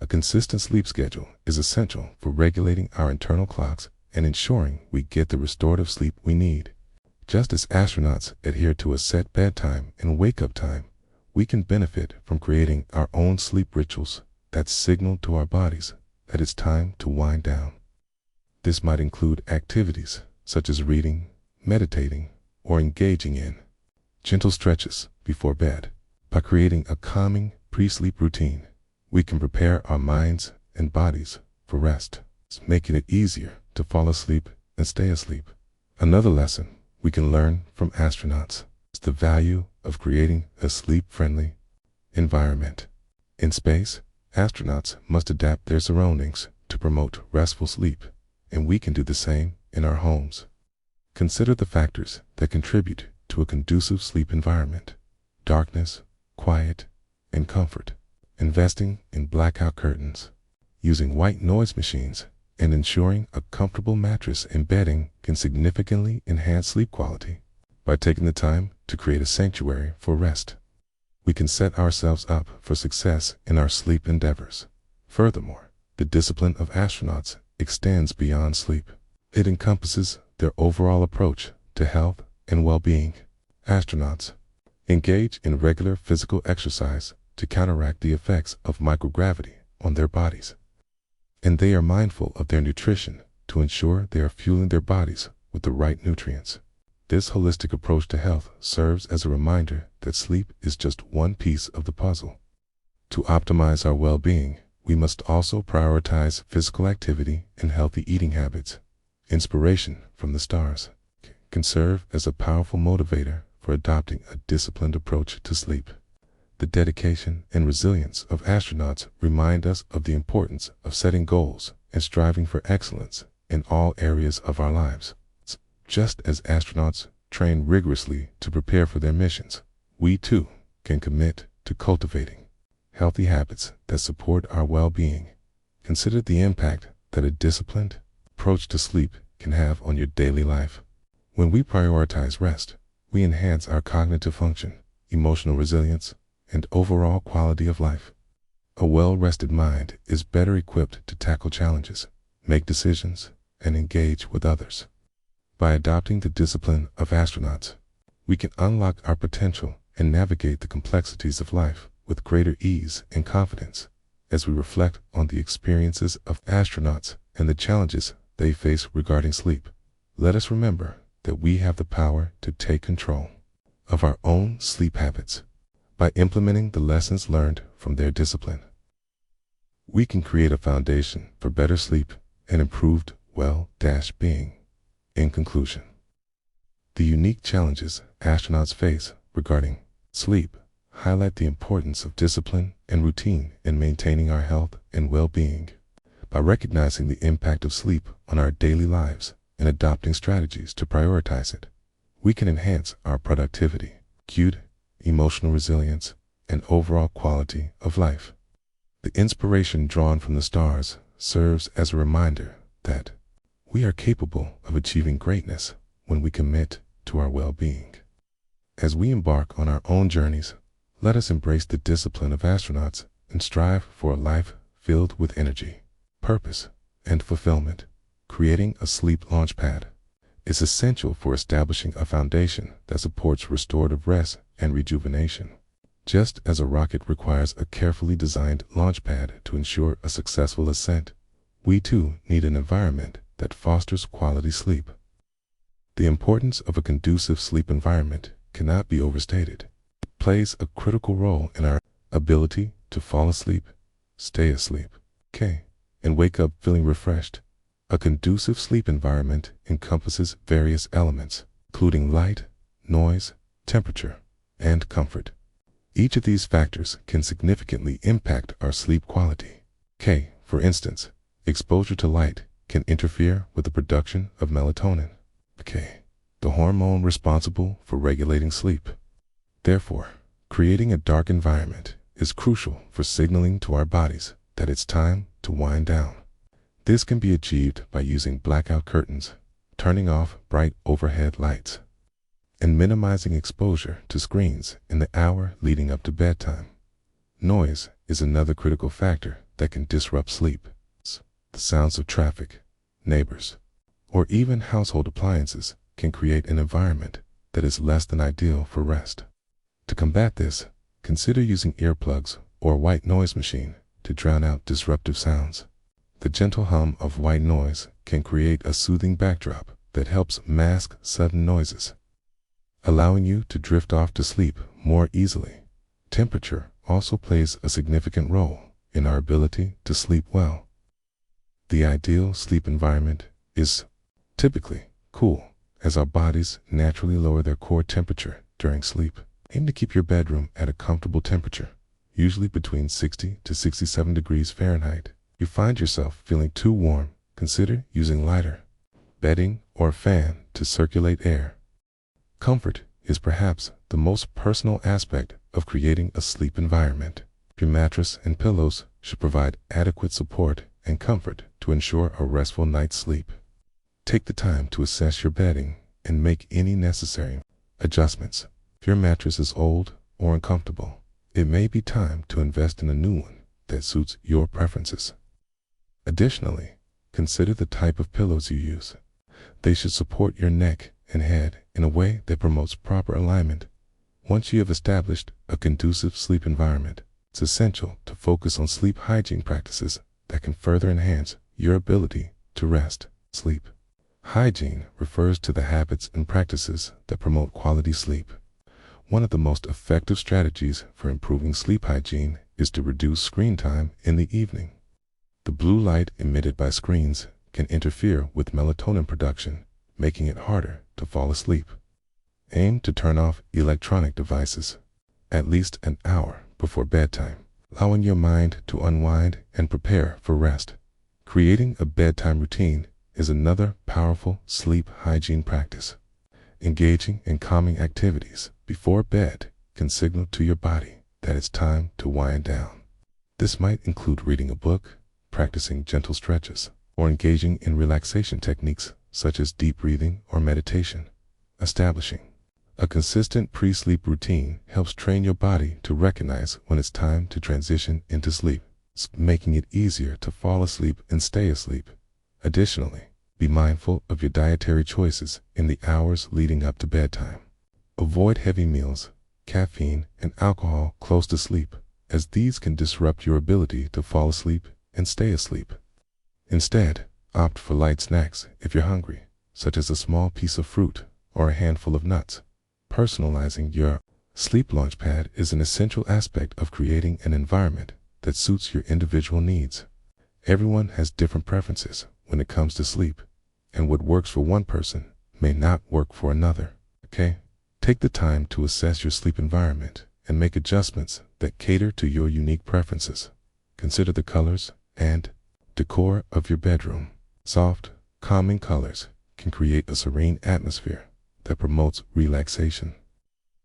Speaker 1: a consistent sleep schedule is essential for regulating our internal clocks and ensuring we get the restorative sleep we need. Just as astronauts adhere to a set bedtime and wake-up time, we can benefit from creating our own sleep rituals that signal to our bodies that it's time to wind down. This might include activities such as reading, meditating, or engaging in gentle stretches before bed. By creating a calming pre-sleep routine, we can prepare our minds and bodies for rest, making it easier to fall asleep and stay asleep. Another lesson we can learn from astronauts is the value of creating a sleep-friendly environment. In space, astronauts must adapt their surroundings to promote restful sleep, and we can do the same in our homes. Consider the factors that contribute to a conducive sleep environment: darkness, quiet, and comfort. Investing in blackout curtains, using white noise machines, and ensuring a comfortable mattress and bedding can significantly enhance sleep quality. By taking the time to create a sanctuary for rest, we can set ourselves up for success in our sleep endeavors. Furthermore, the discipline of astronauts extends beyond sleep. It encompasses their overall approach to health and well-being. Astronauts engage in regular physical exercise to counteract the effects of microgravity on their bodies, and they are mindful of their nutrition to ensure they are fueling their bodies with the right nutrients. This holistic approach to health serves as a reminder that sleep is just one piece of the puzzle. To optimize our well-being, we must also prioritize physical activity and healthy eating habits. Inspiration from the stars can serve as a powerful motivator for adopting a disciplined approach to sleep. The dedication and resilience of astronauts remind us of the importance of setting goals and striving for excellence in all areas of our lives. Just as astronauts train rigorously to prepare for their missions, we too can commit to cultivating healthy habits that support our well-being. Consider the impact that a disciplined approach to sleep can have on your daily life. When we prioritize rest, we enhance our cognitive function, emotional resilience, and overall quality of life. A well-rested mind is better equipped to tackle challenges, make decisions, and engage with others. By adopting the discipline of astronauts, we can unlock our potential and navigate the complexities of life with greater ease and confidence. As we reflect on the experiences of astronauts and the challenges they face regarding sleep, let us remember that we have the power to take control of our own sleep habits. By implementing the lessons learned from their discipline, we can create a foundation for better sleep and improved well-being. In conclusion, the unique challenges astronauts face regarding sleep highlight the importance of discipline and routine in maintaining our health and well-being. By recognizing the impact of sleep on our daily lives and adopting strategies to prioritize it, we can enhance our productivity, emotional resilience, and overall quality of life. The inspiration drawn from the stars serves as a reminder that we are capable of achieving greatness when we commit to our well-being. As we embark on our own journeys, let us embrace the discipline of astronauts and strive for a life filled with energy, purpose, and fulfillment. Creating a sleep launchpad is essential for establishing a foundation that supports restorative rest and rejuvenation. Just as a rocket requires a carefully designed launchpad to ensure a successful ascent, we too need an environment that fosters quality sleep. The importance of a conducive sleep environment cannot be overstated. It plays a critical role in our ability to fall asleep, stay asleep, and wake up feeling refreshed. A conducive sleep environment encompasses various elements, including light, noise, temperature, and comfort. Each of these factors can significantly impact our sleep quality. For instance, exposure to light can interfere with the production of melatonin, the hormone responsible for regulating sleep. Therefore, creating a dark environment is crucial for signaling to our bodies that it's time to wind down. This can be achieved by using blackout curtains, turning off bright overhead lights, and minimizing exposure to screens in the hour leading up to bedtime. Noise is another critical factor that can disrupt sleep. The sounds of traffic, neighbors, or even household appliances can create an environment that is less than ideal for rest. To combat this, consider using earplugs or a white noise machine to drown out disruptive sounds. The gentle hum of white noise can create a soothing backdrop that helps mask sudden noises, allowing you to drift off to sleep more easily. Temperature also plays a significant role in our ability to sleep well. The ideal sleep environment is typically cool, as our bodies naturally lower their core temperature during sleep. Aim to keep your bedroom at a comfortable temperature, usually between 60 to 67 degrees Fahrenheit, You find yourself feeling too warm, consider using lighter bedding or a fan to circulate air. Comfort is perhaps the most personal aspect of creating a sleep environment. Your mattress and pillows should provide adequate support and comfort to ensure a restful night's sleep. Take the time to assess your bedding and make any necessary adjustments. If your mattress is old or uncomfortable, it may be time to invest in a new one that suits your preferences. Additionally, consider the type of pillows you use. They should support your neck and head in a way that promotes proper alignment. Once you have established a conducive sleep environment, it's essential to focus on sleep hygiene practices that can further enhance your ability to rest, sleep. Hygiene refers to the habits and practices that promote quality sleep. One of the most effective strategies for improving sleep hygiene is to reduce screen time in the evening. The blue light emitted by screens can interfere with melatonin production, making it harder to fall asleep. Aim to turn off electronic devices at least an hour before bedtime, allowing your mind to unwind and prepare for rest. Creating a bedtime routine is another powerful sleep hygiene practice. Engaging in calming activities before bed can signal to your body that it's time to wind down. This might include reading a book, practicing gentle stretches, or engaging in relaxation techniques such as deep breathing or meditation. Establishing a consistent pre-sleep routine helps train your body to recognize when it's time to transition into sleep, making it easier to fall asleep and stay asleep. Additionally, be mindful of your dietary choices in the hours leading up to bedtime. Avoid heavy meals, caffeine, and alcohol close to sleep, as these can disrupt your ability to fall asleep and stay asleep. Instead, opt for light snacks if you're hungry, such as a small piece of fruit or a handful of nuts. Personalizing your sleep launchpad is an essential aspect of creating an environment that suits your individual needs. Everyone has different preferences when it comes to sleep, and what works for one person may not work for another. Okay? Take the time to assess your sleep environment and make adjustments that cater to your unique preferences. Consider the colors and decor of your bedroom. Soft, calming colors can create a serene atmosphere that promotes relaxation.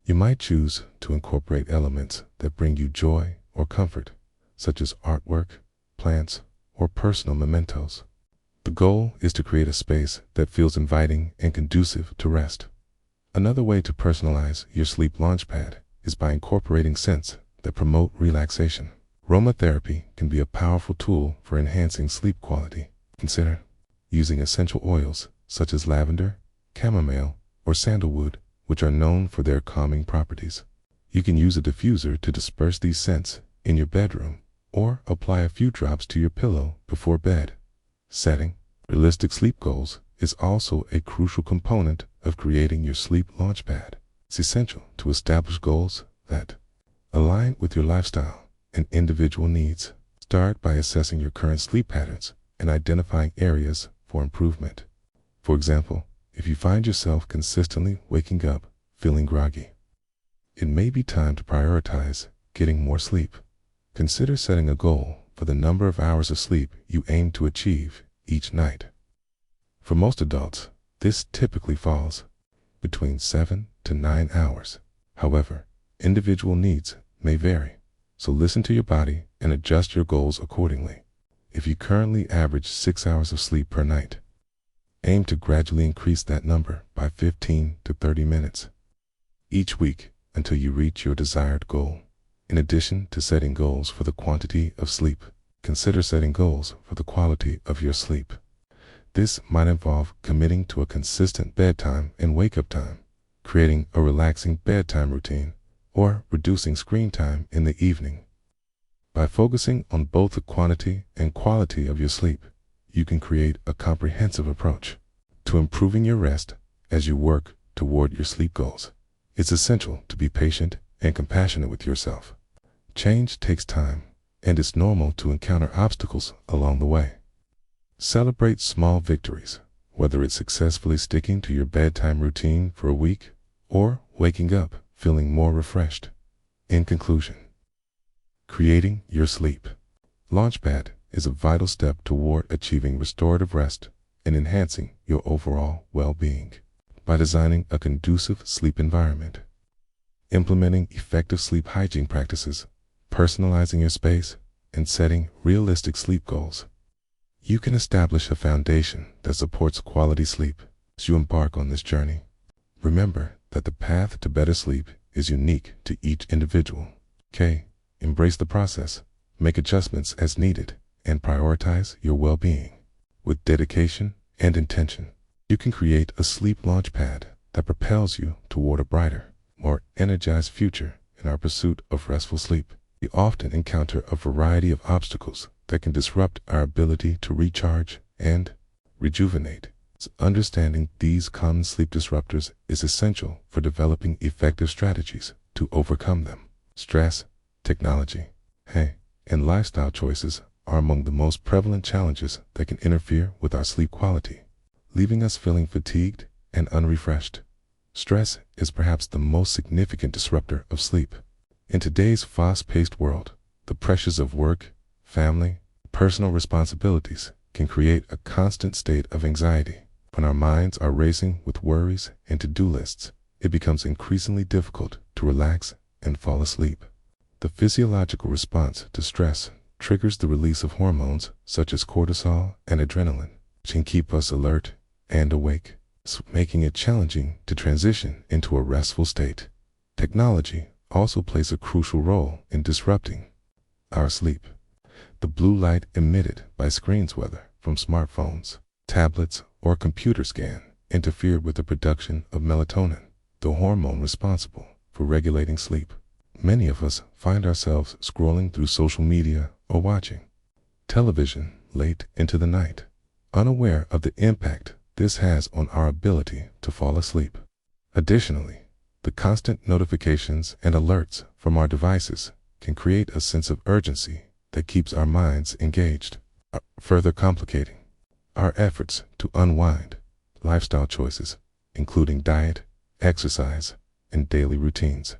Speaker 1: You might choose to incorporate elements that bring you joy or comfort, such as artwork, plants, or personal mementos. The goal is to create a space that feels inviting and conducive to rest. Another way to personalize your sleep launchpad is by incorporating scents that promote relaxation. Aromatherapy can be a powerful tool for enhancing sleep quality. Consider using essential oils such as lavender, chamomile, or sandalwood, which are known for their calming properties. You can use a diffuser to disperse these scents in your bedroom, or apply a few drops to your pillow before bed. Setting realistic sleep goals is also a crucial component of creating your sleep launchpad. It's essential to establish goals that align with your lifestyle and individual needs. Start by assessing your current sleep patterns and identifying areas for improvement. For example, if you find yourself consistently waking up feeling groggy, it may be time to prioritize getting more sleep. Consider setting a goal for the number of hours of sleep you aim to achieve each night. For most adults, this typically falls between 7 to 9 hours. However, individual needs may vary, so listen to your body and adjust your goals accordingly. If you currently average 6 hours of sleep per night, aim to gradually increase that number by 15 to 30 minutes each week until you reach your desired goal. In addition to setting goals for the quantity of sleep, consider setting goals for the quality of your sleep. This might involve committing to a consistent bedtime and wake-up time, creating a relaxing bedtime routine, or reducing screen time in the evening. By focusing on both the quantity and quality of your sleep, you can create a comprehensive approach to improving your rest as you work toward your sleep goals. It's essential to be patient and compassionate with yourself. Change takes time, and it's normal to encounter obstacles along the way. Celebrate small victories, whether it's successfully sticking to your bedtime routine for a week or waking up feeling more refreshed. In conclusion, creating your sleep launchpad is a vital step toward achieving restorative rest and enhancing your overall well-being. By designing a conducive sleep environment, implementing effective sleep hygiene practices, personalizing your space, and setting realistic sleep goals, you can establish a foundation that supports quality sleep as you embark on this journey. Remember that the path to better sleep is unique to each individual. Embrace the process, make adjustments as needed, and prioritize your well-being. With dedication and intention, you can create a sleep launchpad that propels you toward a brighter, more energized future in our pursuit of restful sleep. We often encounter a variety of obstacles that can disrupt our ability to recharge and rejuvenate. So understanding these common sleep disruptors is essential for developing effective strategies to overcome them. Stress, technology, and lifestyle choices are among the most prevalent challenges that can interfere with our sleep quality, leaving us feeling fatigued and unrefreshed. Stress is perhaps the most significant disruptor of sleep. In today's fast-paced world, the pressures of work, family, personal responsibilities can create a constant state of anxiety. When our minds are racing with worries and to-do lists, it becomes increasingly difficult to relax and fall asleep. The physiological response to stress triggers the release of hormones such as cortisol and adrenaline, which can keep us alert and awake, making it challenging to transition into a restful state. Technology also plays a crucial role in disrupting our sleep. The blue light emitted by screens, whether from smartphones, tablets, or computers, can interfere with the production of melatonin, the hormone responsible for regulating sleep. Many of us find ourselves scrolling through social media or watching television late into the night, unaware of the impact this has on our ability to fall asleep. Additionally, the constant notifications and alerts from our devices can create a sense of urgency that keeps our minds engaged, further complicating our efforts to unwind. Lifestyle choices, including diet, exercise, and daily routines,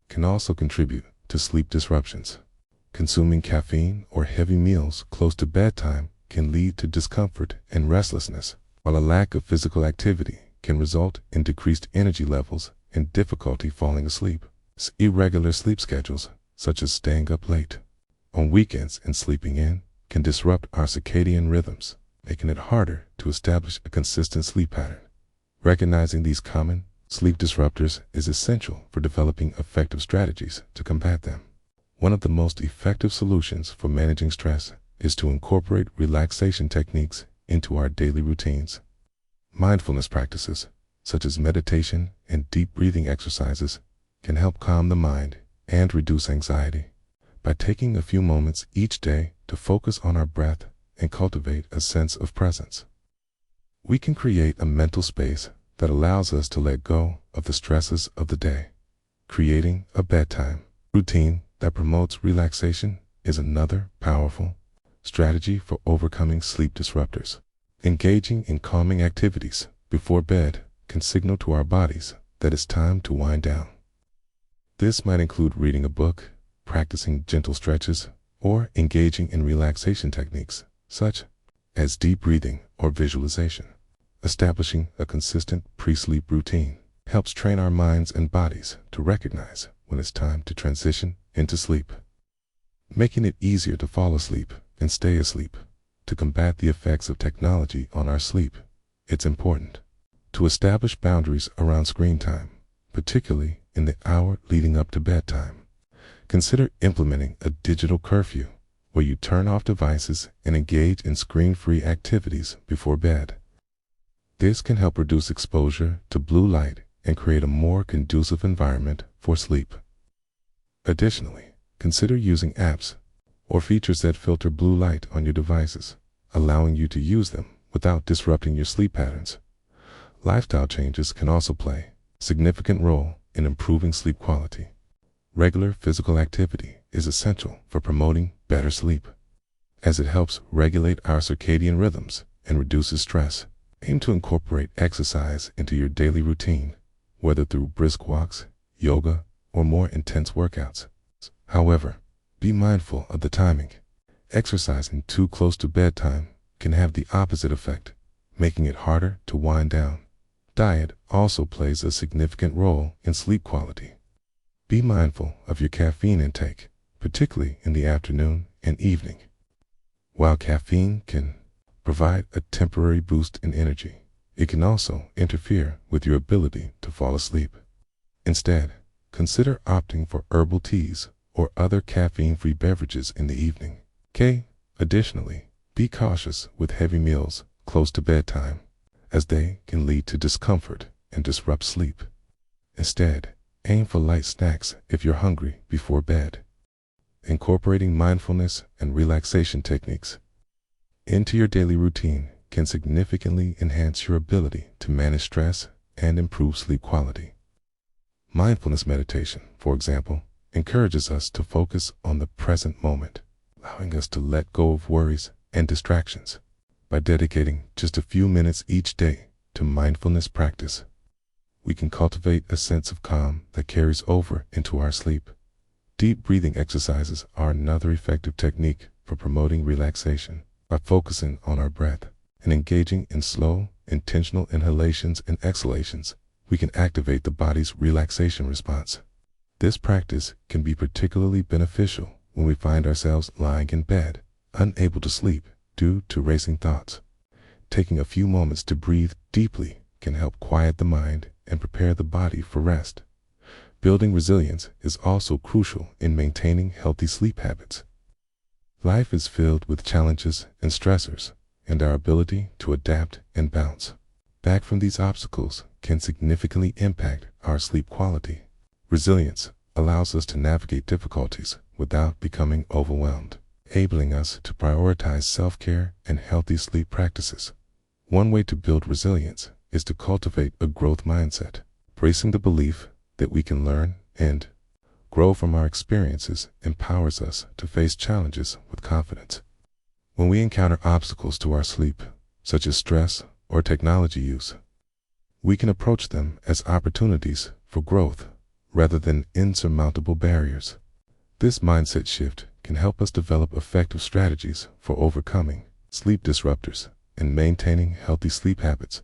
Speaker 1: can also contribute to sleep disruptions. Consuming caffeine or heavy meals close to bedtime can lead to discomfort and restlessness, while a lack of physical activity can result in decreased energy levels and difficulty falling asleep. Irregular sleep schedules, such as staying up late on weekends and sleeping in, can disrupt our circadian rhythms, making it harder to establish a consistent sleep pattern. Recognizing these common sleep disruptors is essential for developing effective strategies to combat them. One of the most effective solutions for managing stress is to incorporate relaxation techniques into our daily routines. Mindfulness practices, such as meditation and deep breathing exercises, can help calm the mind and reduce anxiety. By taking a few moments each day to focus on our breath and cultivate a sense of presence, we can create a mental space that allows us to let go of the stresses of the day. Creating a bedtime routine that promotes relaxation is another powerful strategy for overcoming sleep disruptors. Engaging in calming activities before bed can signal to our bodies that it's time to wind down. This might include reading a book, practicing gentle stretches, or engaging in relaxation techniques such as deep breathing or visualization. Establishing a consistent pre-sleep routine helps train our minds and bodies to recognize when it's time to transition into sleep, making it easier to fall asleep and stay asleep. To combat the effects of technology on our sleep, it's important to establish boundaries around screen time, particularly in the hour leading up to bedtime. Consider implementing a digital curfew where you turn off devices and engage in screen-free activities before bed. This can help reduce exposure to blue light and create a more conducive environment for sleep. Additionally, consider using apps or features that filter blue light on your devices, allowing you to use them without disrupting your sleep patterns. Lifestyle changes can also play a significant role in improving sleep quality. Regular physical activity is essential for promoting better sleep, as it helps regulate our circadian rhythms and reduces stress. Aim to incorporate exercise into your daily routine, whether through brisk walks, yoga, or more intense workouts. However, be mindful of the timing. Exercising too close to bedtime can have the opposite effect, making it harder to wind down. Diet also plays a significant role in sleep quality. Be mindful of your caffeine intake, particularly in the afternoon and evening. While caffeine can provide a temporary boost in energy, it can also interfere with your ability to fall asleep. Instead, consider opting for herbal teas or other caffeine-free beverages in the evening. Additionally, be cautious with heavy meals close to bedtime, as they can lead to discomfort and disrupt sleep. Instead, aim for light snacks if you're hungry before bed. Incorporating mindfulness and relaxation techniques into your daily routine can significantly enhance your ability to manage stress and improve sleep quality. Mindfulness meditation, for example, encourages us to focus on the present moment, allowing us to let go of worries and distractions. By dedicating just a few minutes each day to mindfulness practice, we can cultivate a sense of calm that carries over into our sleep. Deep breathing exercises are another effective technique for promoting relaxation. By focusing on our breath and engaging in slow, intentional inhalations and exhalations, we can activate the body's relaxation response. This practice can be particularly beneficial when we find ourselves lying in bed, unable to sleep due to racing thoughts. Taking a few moments to breathe deeply can help quiet the mind and prepare the body for rest. Building resilience is also crucial in maintaining healthy sleep habits. Life is filled with challenges and stressors, and our ability to adapt and bounce back from these obstacles can significantly impact our sleep quality. Resilience allows us to navigate difficulties without becoming overwhelmed, enabling us to prioritize self-care and healthy sleep practices. One way to build resilience is to cultivate a growth mindset, embracing the belief that we can learn and grow from our experiences empowers us to face challenges with confidence. When we encounter obstacles to our sleep, such as stress or technology use, we can approach them as opportunities for growth rather than insurmountable barriers. This mindset shift can help us develop effective strategies for overcoming sleep disruptors and maintaining healthy sleep habits.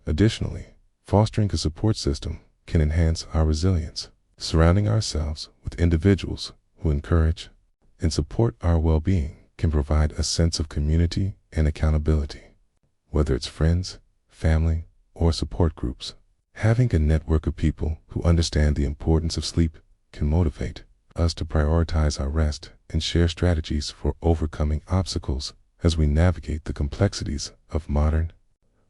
Speaker 1: Additionally, fostering a support system can enhance our resilience. Surrounding ourselves with individuals who encourage and support our well-being can provide a sense of community and accountability. Whether it's friends, family, or support groups, having a network of people who understand the importance of sleep can motivate us to prioritize our rest and share strategies for overcoming obstacles as we navigate the complexities of modern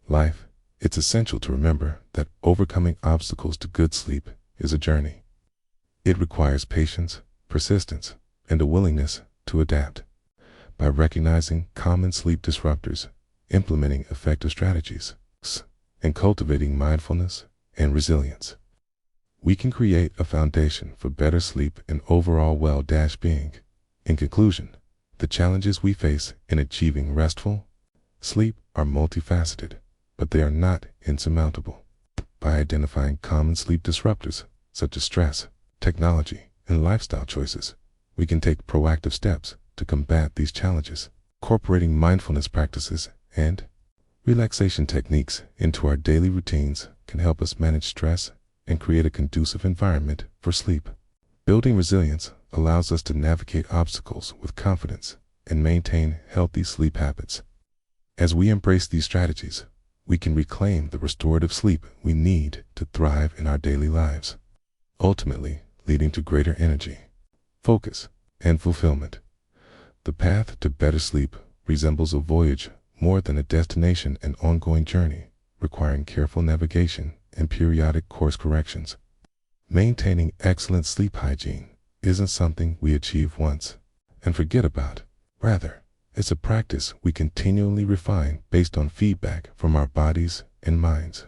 Speaker 1: life. It's essential to remember that overcoming obstacles to good sleep is a journey. It requires patience, persistence, and a willingness to adapt. By recognizing common sleep disruptors, implementing effective strategies, and cultivating mindfulness and resilience, we can create a foundation for better sleep and overall well-being. In conclusion, the challenges we face in achieving restful sleep are multifaceted, but they are not insurmountable. By identifying common sleep disruptors, such as stress, technology, and lifestyle choices, we can take proactive steps to combat these challenges. Incorporating mindfulness practices and relaxation techniques into our daily routines can help us manage stress and create a conducive environment for sleep. Building resilience allows us to navigate obstacles with confidence and maintain healthy sleep habits. As we embrace these strategies, we can reclaim the restorative sleep we need to thrive in our daily lives, ultimately leading to greater energy, focus, and fulfillment. The path to better sleep resembles a voyage more than a destination, an ongoing journey requiring careful navigation and periodic course corrections. Maintaining excellent sleep hygiene isn't something we achieve once and forget about. Rather, it's a practice we continually refine based on feedback from our bodies and minds.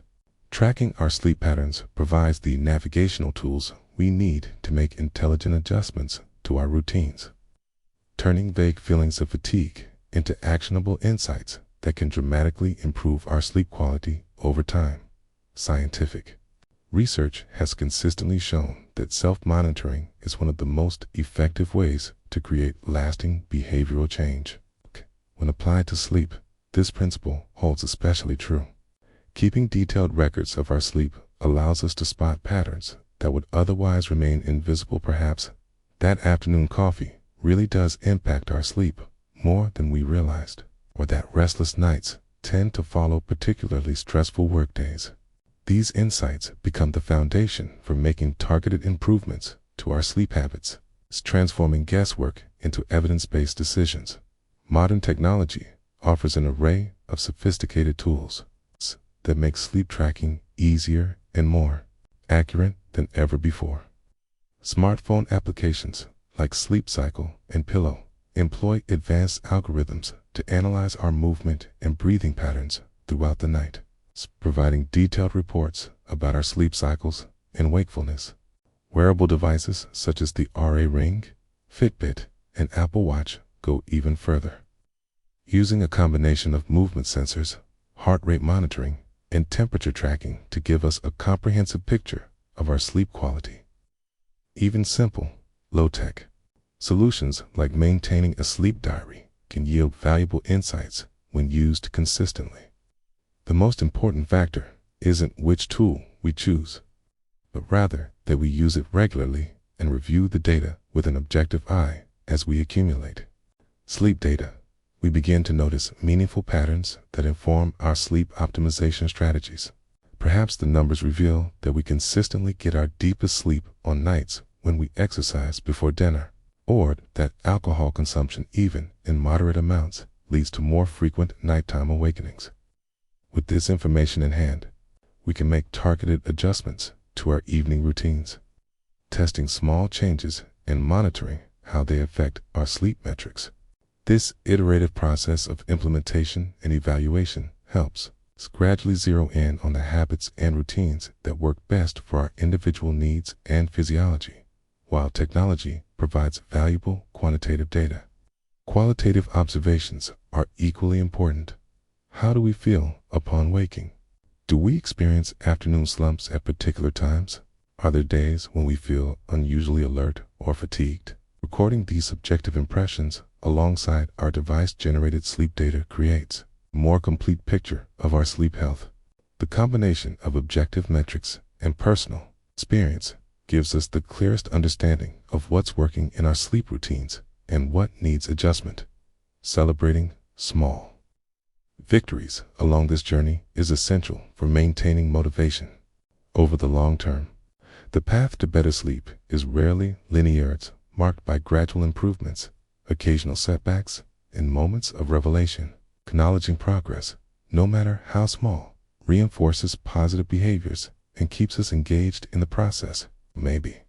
Speaker 1: Tracking our sleep patterns provides the navigational tools we need to make intelligent adjustments to our routines, turning vague feelings of fatigue into actionable insights that can dramatically improve our sleep quality over time. Scientific research has consistently shown that self-monitoring is one of the most effective ways to create lasting behavioral change. When applied to sleep, this principle holds especially true. Keeping detailed records of our sleep allows us to spot patterns that would otherwise remain invisible. Perhaps that afternoon coffee really does impact our sleep more than we realized, or that restless nights tend to follow particularly stressful workdays. These insights become the foundation for making targeted improvements to our sleep habits, transforming guesswork into evidence-based decisions. Modern technology offers an array of sophisticated tools that make sleep tracking easier and more accurate than ever before. Smartphone applications like Sleep Cycle and Pillow employ advanced algorithms to analyze our movement and breathing patterns throughout the night, providing detailed reports about our sleep cycles and wakefulness. Wearable devices such as the RA Ring, Fitbit, and Apple Watch go even further, using a combination of movement sensors, heart rate monitoring, and temperature tracking to give us a comprehensive picture of our sleep quality. Even simple, low-tech solutions like maintaining a sleep diary can yield valuable insights when used consistently. The most important factor isn't which tool we choose, but rather that we use it regularly and review the data with an objective eye. As we accumulate sleep data, we begin to notice meaningful patterns that inform our sleep optimization strategies. Perhaps the numbers reveal that we consistently get our deepest sleep on nights when we exercise before dinner, or that alcohol consumption, even in moderate amounts, leads to more frequent nighttime awakenings. With this information in hand, we can make targeted adjustments to our evening routines, testing small changes and monitoring how they affect our sleep metrics. This iterative process of implementation and evaluation helps us gradually zero in on the habits and routines that work best for our individual needs and physiology, while technology provides valuable quantitative data. Qualitative observations are equally important. How do we feel upon waking? Do we experience afternoon slumps at particular times? Are there days when we feel unusually alert or fatigued? Recording these subjective impressions alongside our device-generated sleep data creates a more complete picture of our sleep health. The combination of objective metrics and personal experience gives us the clearest understanding of what's working in our sleep routines and what needs adjustment. Celebrating small victories along this journey is essential for maintaining motivation. Over the long term, the path to better sleep is rarely linear. It's marked by gradual improvements, occasional setbacks, and moments of revelation. Acknowledging progress, no matter how small, reinforces positive behaviors and keeps us engaged in the process. Maybe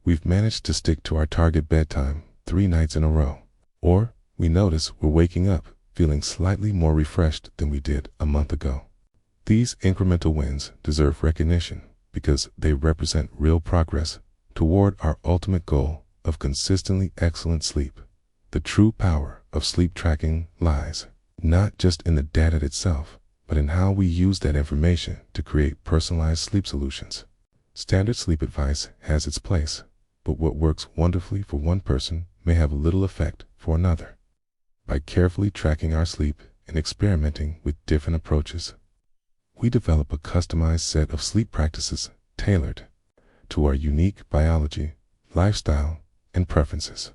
Speaker 1: we've managed to stick to our target bedtime 3 nights in a row, or we notice we're waking up feeling slightly more refreshed than we did a month ago. These incremental wins deserve recognition because they represent real progress toward our ultimate goal of consistently excellent sleep. The true power of sleep tracking lies not just in the data itself, but in how we use that information to create personalized sleep solutions. Standard sleep advice has its place, but what works wonderfully for one person may have little effect for another. By carefully tracking our sleep and experimenting with different approaches, we develop a customized set of sleep practices tailored to our unique biology, lifestyle, and preferences.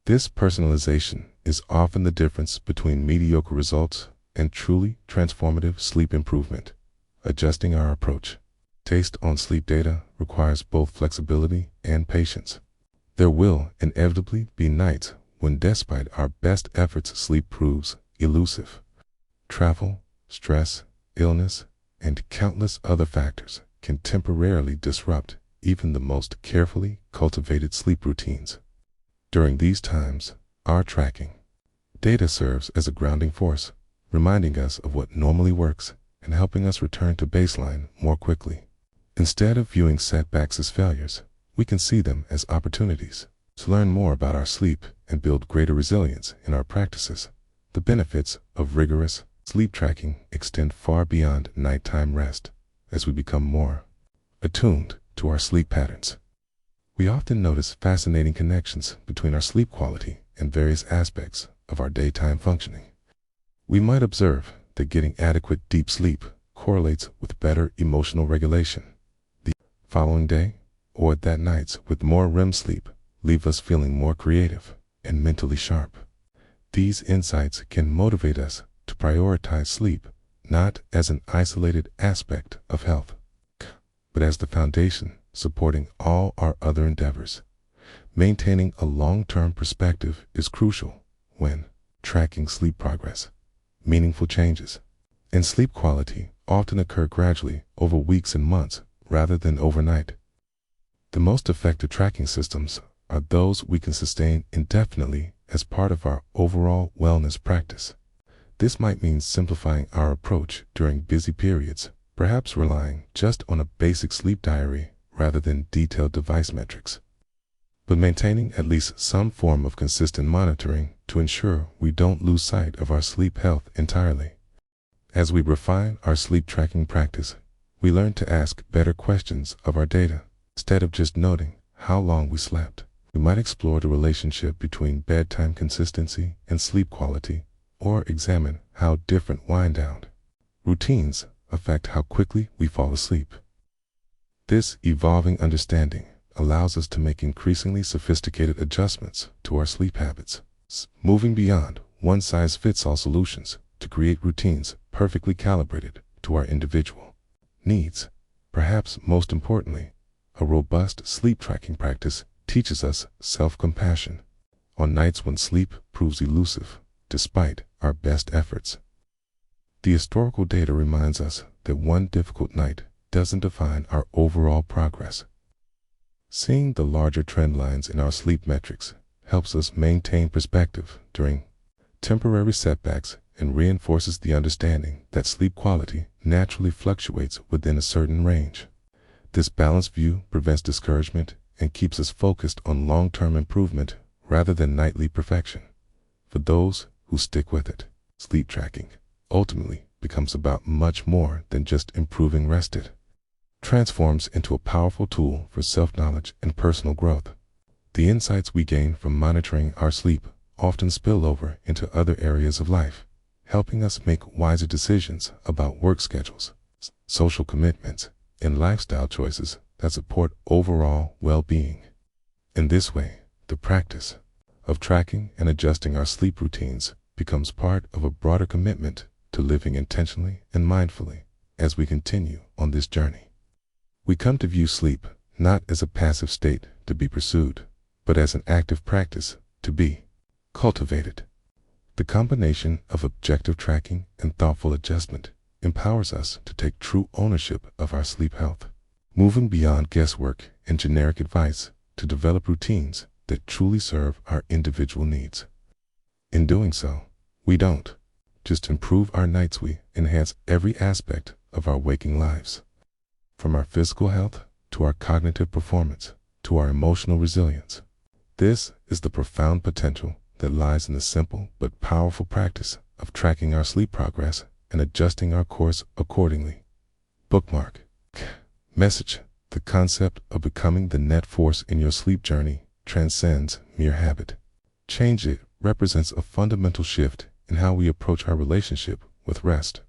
Speaker 1: This personalization is often the difference between mediocre results and truly transformative sleep improvement. Adjusting our approach based on sleep data requires both flexibility and patience. There will inevitably be nights when, despite our best efforts, sleep proves elusive. Travel, stress, illness, and countless other factors can temporarily disrupt even the most carefully cultivated sleep routines. During these times, our tracking data serves as a grounding force, reminding us of what normally works and helping us return to baseline more quickly. Instead of viewing setbacks as failures, we can see them as opportunities to learn more about our sleep and build greater resilience in our practices. The benefits of rigorous sleep tracking extend far beyond nighttime rest as we become more attuned to our sleep patterns. We often notice fascinating connections between our sleep quality and various aspects of our daytime functioning. We might observe that getting adequate deep sleep correlates with better emotional regulation the following day, or that nights with more REM sleep leave us feeling more creative and mentally sharp. These insights can motivate us to prioritize sleep not as an isolated aspect of health, but as the foundation supporting all our other endeavors. Maintaining a long-term perspective is crucial when tracking sleep progress. Meaningful changes in sleep quality often occur gradually over weeks and months rather than overnight. The most effective tracking systems are those we can sustain indefinitely as part of our overall wellness practice. This might mean simplifying our approach during busy periods, perhaps relying just on a basic sleep diary rather than detailed device metrics, but maintaining at least some form of consistent monitoring to ensure we don't lose sight of our sleep health entirely. As we refine our sleep tracking practice, we learn to ask better questions of our data. Instead of just noting how long we slept, we might explore the relationship between bedtime consistency and sleep quality, or examine how different wind-down routines affect how quickly we fall asleep. This evolving understanding allows us to make increasingly sophisticated adjustments to our sleep habits, moving beyond one-size-fits-all solutions to create routines perfectly calibrated to our individual needs. Perhaps most importantly, a robust sleep tracking practice teaches us self-compassion on nights when sleep proves elusive, despite our best efforts. The historical data reminds us that one difficult night doesn't define our overall progress. Seeing the larger trend lines in our sleep metrics helps us maintain perspective during temporary setbacks and reinforces the understanding that sleep quality naturally fluctuates within a certain range. This balanced view prevents discouragement and keeps us focused on long-term improvement rather than nightly perfection. For those who stick with it, sleep tracking ultimately becomes about much more than just improving rest. It transforms into a powerful tool for self-knowledge and personal growth. The insights we gain from monitoring our sleep often spill over into other areas of life, helping us make wiser decisions about work schedules, social commitments, and lifestyle choices that support overall well-being. In this way, the practice of tracking and adjusting our sleep routines becomes part of a broader commitment to living intentionally and mindfully as we continue on this journey. We come to view sleep not as a passive state to be pursued, but as an active practice to be cultivated. The combination of objective tracking and thoughtful adjustment empowers us to take true ownership of our sleep health, moving beyond guesswork and generic advice to develop routines that truly serve our individual needs. In doing so, we don't just improve our nights, we enhance every aspect of our waking lives. From our physical health to our cognitive performance to our emotional resilience. This is the profound potential that lies in the simple but powerful practice of tracking our sleep progress and adjusting our course accordingly. Bookmark. Message. The concept of becoming the net force in your sleep journey transcends mere habit. Change. It represents a fundamental shift in how we approach our relationship with rest.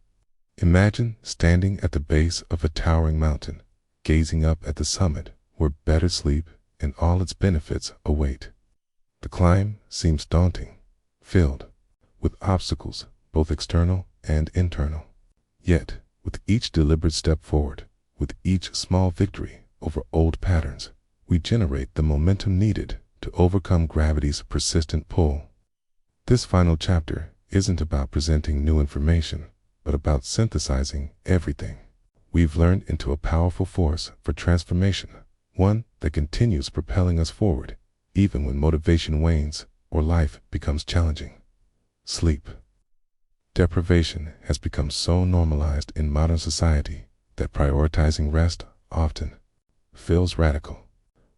Speaker 1: Imagine standing at the base of a towering mountain, gazing up at the summit where better sleep and all its benefits await. The climb seems daunting, filled with obstacles, both external and internal. Yet, with each deliberate step forward, with each small victory over old patterns, we generate the momentum needed to overcome gravity's persistent pull. This final chapter isn't about presenting new information, but about synthesizing everything we've learned into a powerful force for transformation, one that continues propelling us forward, even when motivation wanes or life becomes challenging. Sleep deprivation has become so normalized in modern society that prioritizing rest often feels radical.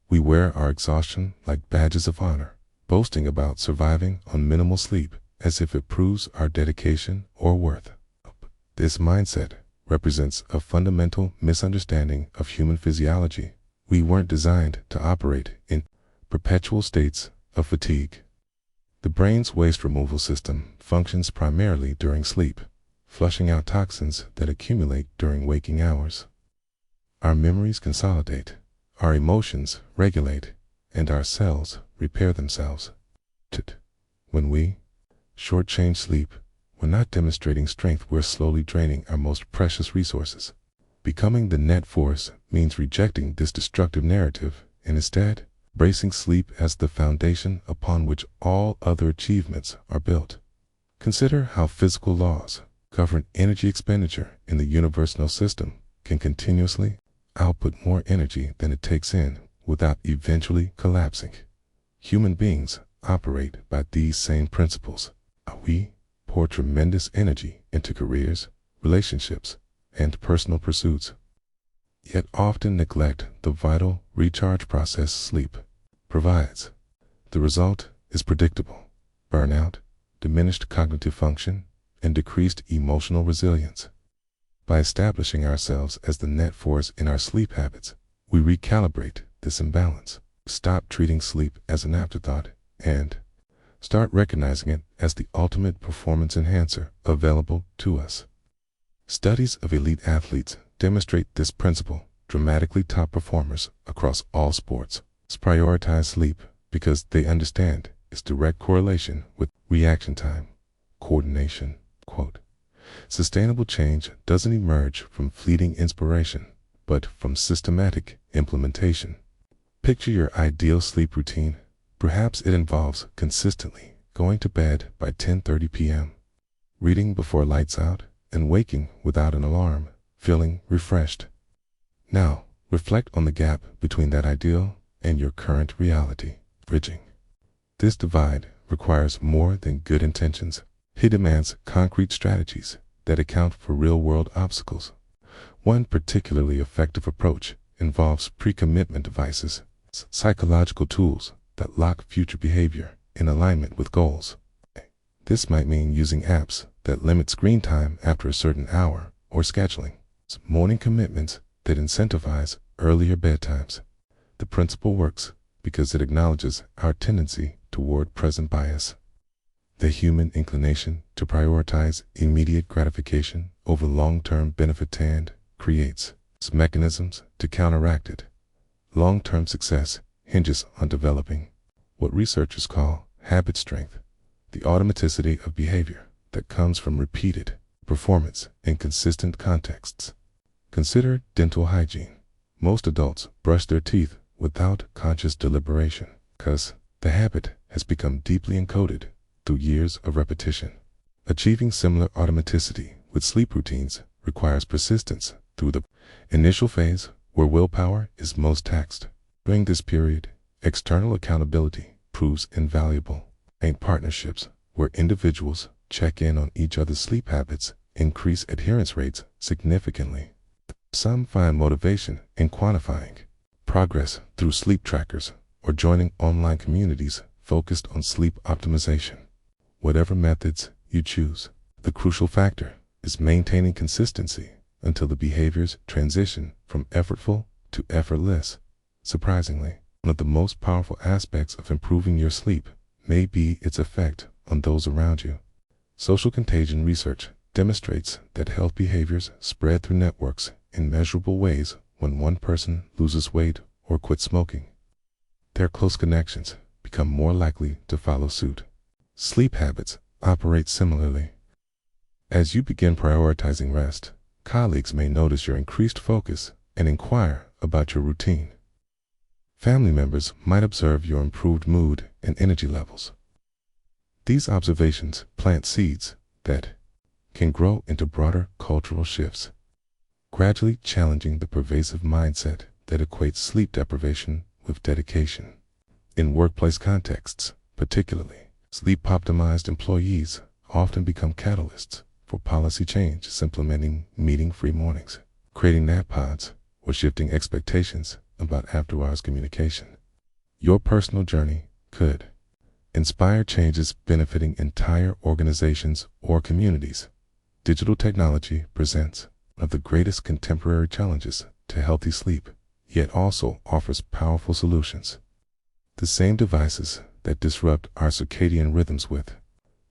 Speaker 1: We wear our exhaustion like badges of honor, boasting about surviving on minimal sleep as if it proves our dedication or worth. This mindset represents a fundamental misunderstanding of human physiology, We weren't designed to operate in perpetual states of fatigue. The brain's waste removal system functions primarily during sleep, flushing out toxins that accumulate during waking hours. Our memories consolidate, our emotions regulate, and our cells repair themselves. When we shortchange sleep, we're not demonstrating strength, we're slowly draining our most precious resources. Becoming the net force means rejecting this destructive narrative and instead bracing sleep as the foundation upon which all other achievements are built. Consider how physical laws govern energy expenditure in the universal system can continuously output more energy than it takes in without eventually collapsing. Human beings operate by these same principles. We pour tremendous energy into careers, relationships, and personal pursuits, yet often neglect the vital recharge process sleep provides. The result is predictable: burnout, diminished cognitive function, and decreased emotional resilience. By establishing ourselves as the net force in our sleep habits, we recalibrate this imbalance, stop treating sleep as an afterthought, and start recognizing it as the ultimate performance enhancer available to us. Studies of elite athletes demonstrate this principle. Dramatically top performers across all sports prioritize sleep because they understand its direct correlation with reaction time, coordination. Quote, sustainable change doesn't emerge from fleeting inspiration, but from systematic implementation. Picture your ideal sleep routine. Perhaps it involves consistently going to bed by 10:30 p.m., reading before lights out, and waking without an alarm, feeling refreshed. Now, reflect on the gap between that ideal and your current reality. Bridging this divide requires more than good intentions. It demands concrete strategies that account for real-world obstacles. One particularly effective approach involves pre-commitment devices, psychological tools that lock future behavior in alignment with goals. This might mean using apps that limit screen time after a certain hour, or scheduling morning commitments that incentivize earlier bedtimes. The principle works because it acknowledges our tendency toward present bias, the human inclination to prioritize immediate gratification over long-term benefit, and creates mechanisms to counteract it. Long-term success hinges on developing what researchers call habit strength, the automaticity of behavior that comes from repeated performance in consistent contexts. Consider dental hygiene. Most adults brush their teeth without conscious deliberation because the habit has become deeply encoded through years of repetition. Achieving similar automaticity with sleep routines requires persistence through the initial phase where willpower is most taxed. During this period, external accountability proves invaluable, and partnerships where individuals check in on each other's sleep habits increase adherence rates significantly. Some find motivation in quantifying progress through sleep trackers or joining online communities focused on sleep optimization. Whatever methods you choose, the crucial factor is maintaining consistency until the behaviors transition from effortful to effortless. Surprisingly, one of the most powerful aspects of improving your sleep may be its effect on those around you. Social contagion research demonstrates that health behaviors spread through networks in measurable ways when one person loses weight or quits smoking. Their close connections become more likely to follow suit. Sleep habits operate similarly. As you begin prioritizing rest, colleagues may notice your increased focus and inquire about your routine. Family members might observe your improved mood and energy levels. These observations plant seeds that can grow into broader cultural shifts, gradually challenging the pervasive mindset that equates sleep deprivation with dedication. In workplace contexts, particularly, sleep-optimized employees often become catalysts for policy change, implementing meeting-free mornings, creating nap pods, or shifting expectations about after-hours communication. Your personal journey could inspire changes benefiting entire organizations or communities. Digital technology presents one of the greatest contemporary challenges to healthy sleep, yet also offers powerful solutions. The same devices that disrupt our circadian rhythms with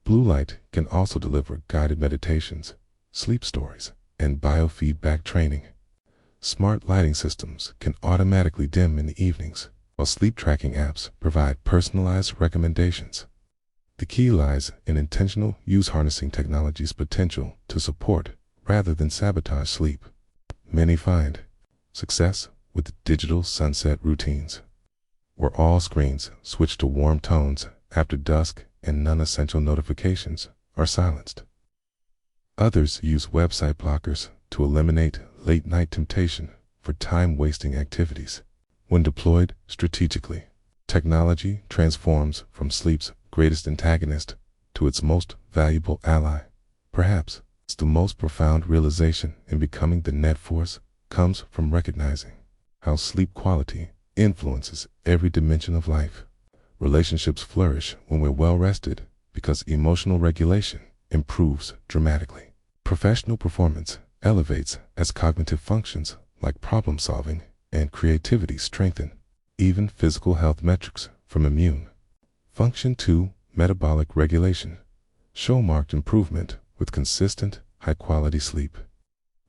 Speaker 1: blue light can also deliver guided meditations, sleep stories, and biofeedback training. Smart lighting systems can automatically dim in the evenings, while sleep tracking apps provide personalized recommendations. The key lies in intentional use, harnessing technology's potential to support rather than sabotage sleep. Many find success with digital sunset routines, where all screens switch to warm tones after dusk and non-essential notifications are silenced. Others use website blockers to eliminate late-night temptation for time-wasting activities. When deployed strategically, technology transforms from sleep's greatest antagonist to its most valuable ally. Perhaps it's the most profound realization in becoming the net force comes from recognizing how sleep quality influences every dimension of life. Relationships flourish when we're well rested because emotional regulation improves dramatically. Professional performance elevates as cognitive functions like problem solving and creativity strengthen. Even physical health metrics from immune function to metabolic regulation show marked improvement with consistent, high-quality sleep.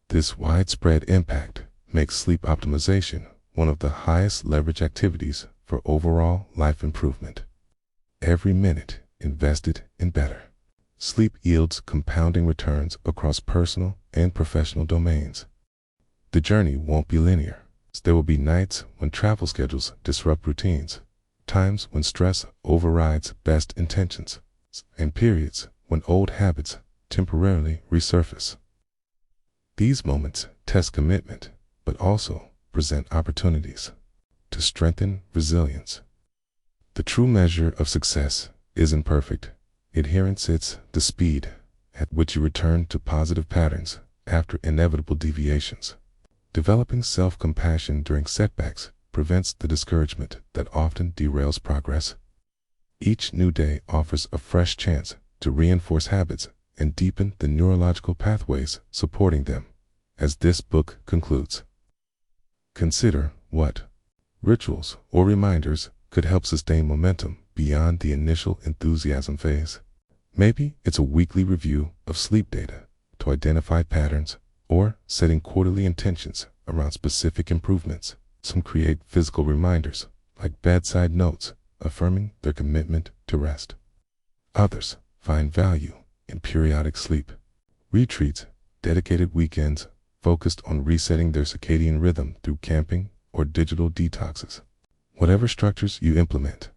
Speaker 1: This widespread impact makes sleep optimization one of the highest leverage activities for overall life improvement. Every minute invested in better sleep yields compounding returns across personal and professional domains. The journey won't be linear. There will be nights when travel schedules disrupt routines, times when stress overrides best intentions, and periods when old habits temporarily resurface. These moments test commitment, but also present opportunities to strengthen resilience. The true measure of success isn't perfect adherence, it's the speed at which you return to positive patterns after inevitable deviations. Developing self-compassion during setbacks prevents the discouragement that often derails progress. Each new day offers a fresh chance to reinforce habits and deepen the neurological pathways supporting them. As this book concludes, consider what rituals or reminders could help sustain momentum beyond the initial enthusiasm phase. Maybe it's a weekly review of sleep data to identify patterns, or setting quarterly intentions around specific improvements. Some create physical reminders, like bedside notes, affirming their commitment to rest. Others find value in periodic sleep retreats, dedicated weekends focused on resetting their circadian rhythm through camping or digital detoxes. Whatever structures you implement,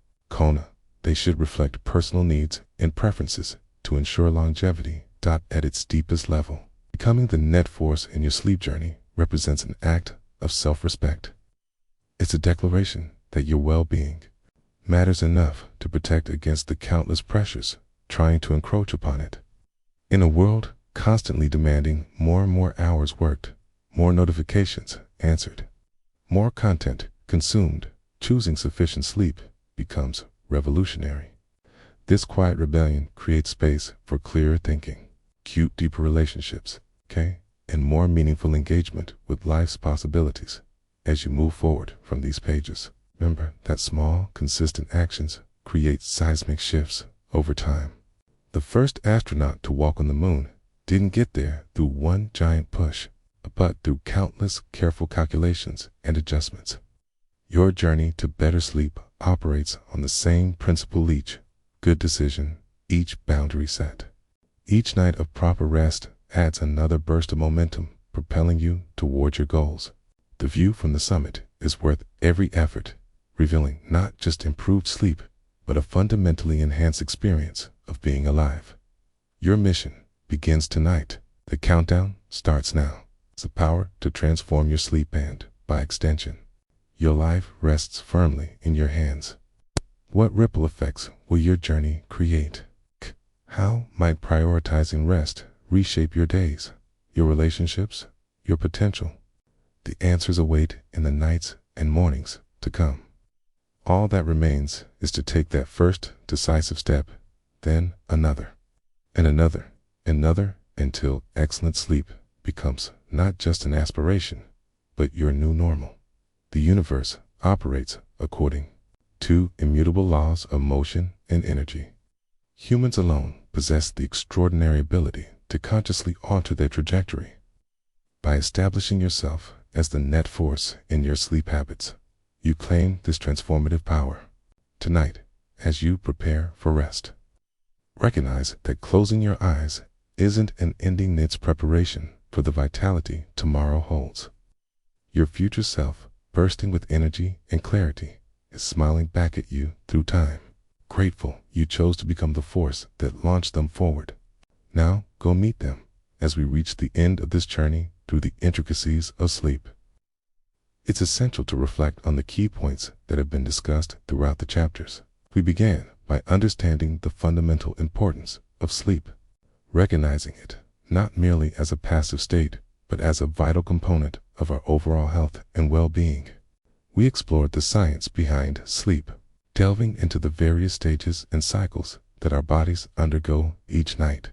Speaker 1: they should reflect personal needs and preferences to ensure longevity. At its deepest level, becoming the net force in your sleep journey represents an act of self-respect. It's a declaration that your well-being matters enough to protect against the countless pressures trying to encroach upon it. In a world constantly demanding more and more hours worked, more notifications answered, more content consumed, choosing sufficient sleep becomes revolutionary. This quiet rebellion creates space for clearer thinking, deeper relationships, and more meaningful engagement with life's possibilities. As you move forward from these pages, remember that small, consistent actions create seismic shifts over time. The first astronaut to walk on the moon didn't get there through one giant push, but through countless careful calculations and adjustments. Your journey to better sleep operates on the same principle: each good decision, each boundary set, each night of proper rest adds another burst of momentum, propelling you toward your goals. The view from the summit is worth every effort, revealing not just improved sleep, but a fundamentally enhanced experience of being alive. Your mission begins tonight. The countdown starts now. It's the power to transform your sleep and, by extension, your life rests firmly in your hands. What ripple effects will your journey create? How might prioritizing rest reshape your days, your relationships, your potential? The answers await in the nights and mornings to come. All that remains is to take that first decisive step, then another, and another, until excellent sleep becomes not just an aspiration, but your new normal. The universe operates according to immutable laws of motion and energy. Humans alone possess the extraordinary ability to consciously alter their trajectory. By establishing yourself as the net force in your sleep habits, you claim this transformative power. Tonight, as you prepare for rest, recognize that closing your eyes isn't an ending, it's preparation for the vitality tomorrow holds. Your future self, bursting with energy and clarity, is smiling back at you through time, grateful you chose to become the force that launched them forward. Now, go meet them as we reach the end of this journey through the intricacies of sleep. It's essential to reflect on the key points that have been discussed throughout the chapters. We began by understanding the fundamental importance of sleep, recognizing it not merely as a passive state, but as a vital component of our overall health and well-being. We explored the science behind sleep, delving into the various stages and cycles that our bodies undergo each night,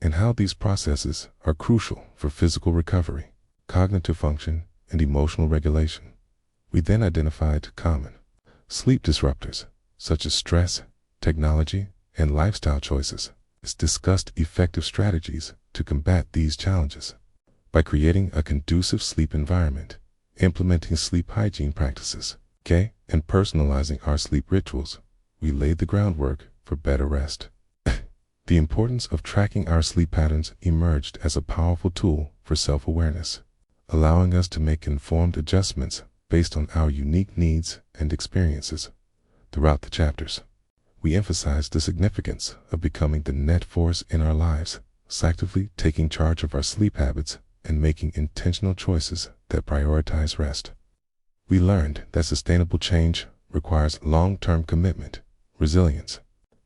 Speaker 1: and how these processes are crucial for physical recovery, cognitive function, and emotional regulation. We then identified common sleep disruptors, such as stress, technology, and lifestyle choices, as discussed effective strategies to combat these challenges. By creating a conducive sleep environment, implementing sleep hygiene practices, and personalizing our sleep rituals, we laid the groundwork for better rest. The importance of tracking our sleep patterns emerged as a powerful tool for self-awareness, allowing us to make informed adjustments based on our unique needs and experiences. Throughout the chapters, we emphasized the significance of becoming the net force in our lives, actively taking charge of our sleep habits and making intentional choices that prioritize rest. We learned that sustainable change requires long-term commitment, resilience,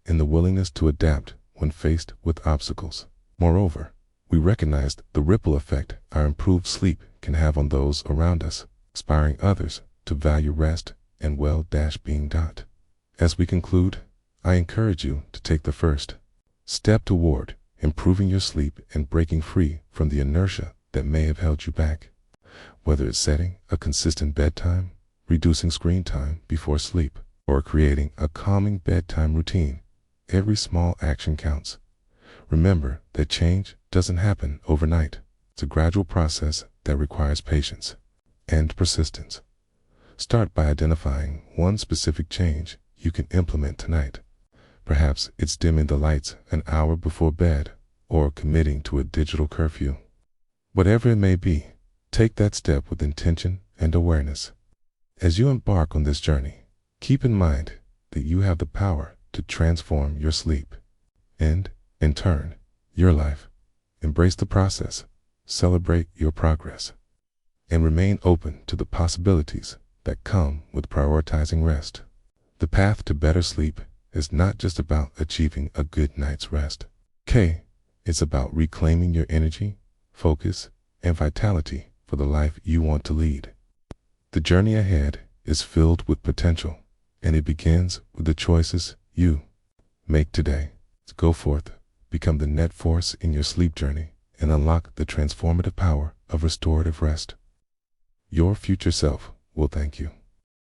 Speaker 1: and the willingness to adapt when faced with obstacles. Moreover, we recognized the ripple effect our improved sleep can have on those around us, inspiring others to value rest and well-being. As we conclude, I encourage you to take the first step toward improving your sleep and breaking free from the inertia that may have held you back. Whether it's setting a consistent bedtime, reducing screen time before sleep, or creating a calming bedtime routine, every small action counts. Remember that change doesn't happen overnight. It's a gradual process that requires patience and persistence. Start by identifying one specific change you can implement tonight. Perhaps it's dimming the lights an hour before bed or committing to a digital curfew. Whatever it may be, take that step with intention and awareness. As you embark on this journey, keep in mind that you have the power to transform your sleep and, in turn, your life. Embrace the process, celebrate your progress, and remain open to the possibilities that come with prioritizing rest. The path to better sleep is not just about achieving a good night's rest. It's about reclaiming your energy, focus, and vitality for the life you want to lead. The journey ahead is filled with potential, and it begins with the choices you make today. So go forth, become the net force in your sleep journey, and unlock the transformative power of restorative rest. Your future self will thank you.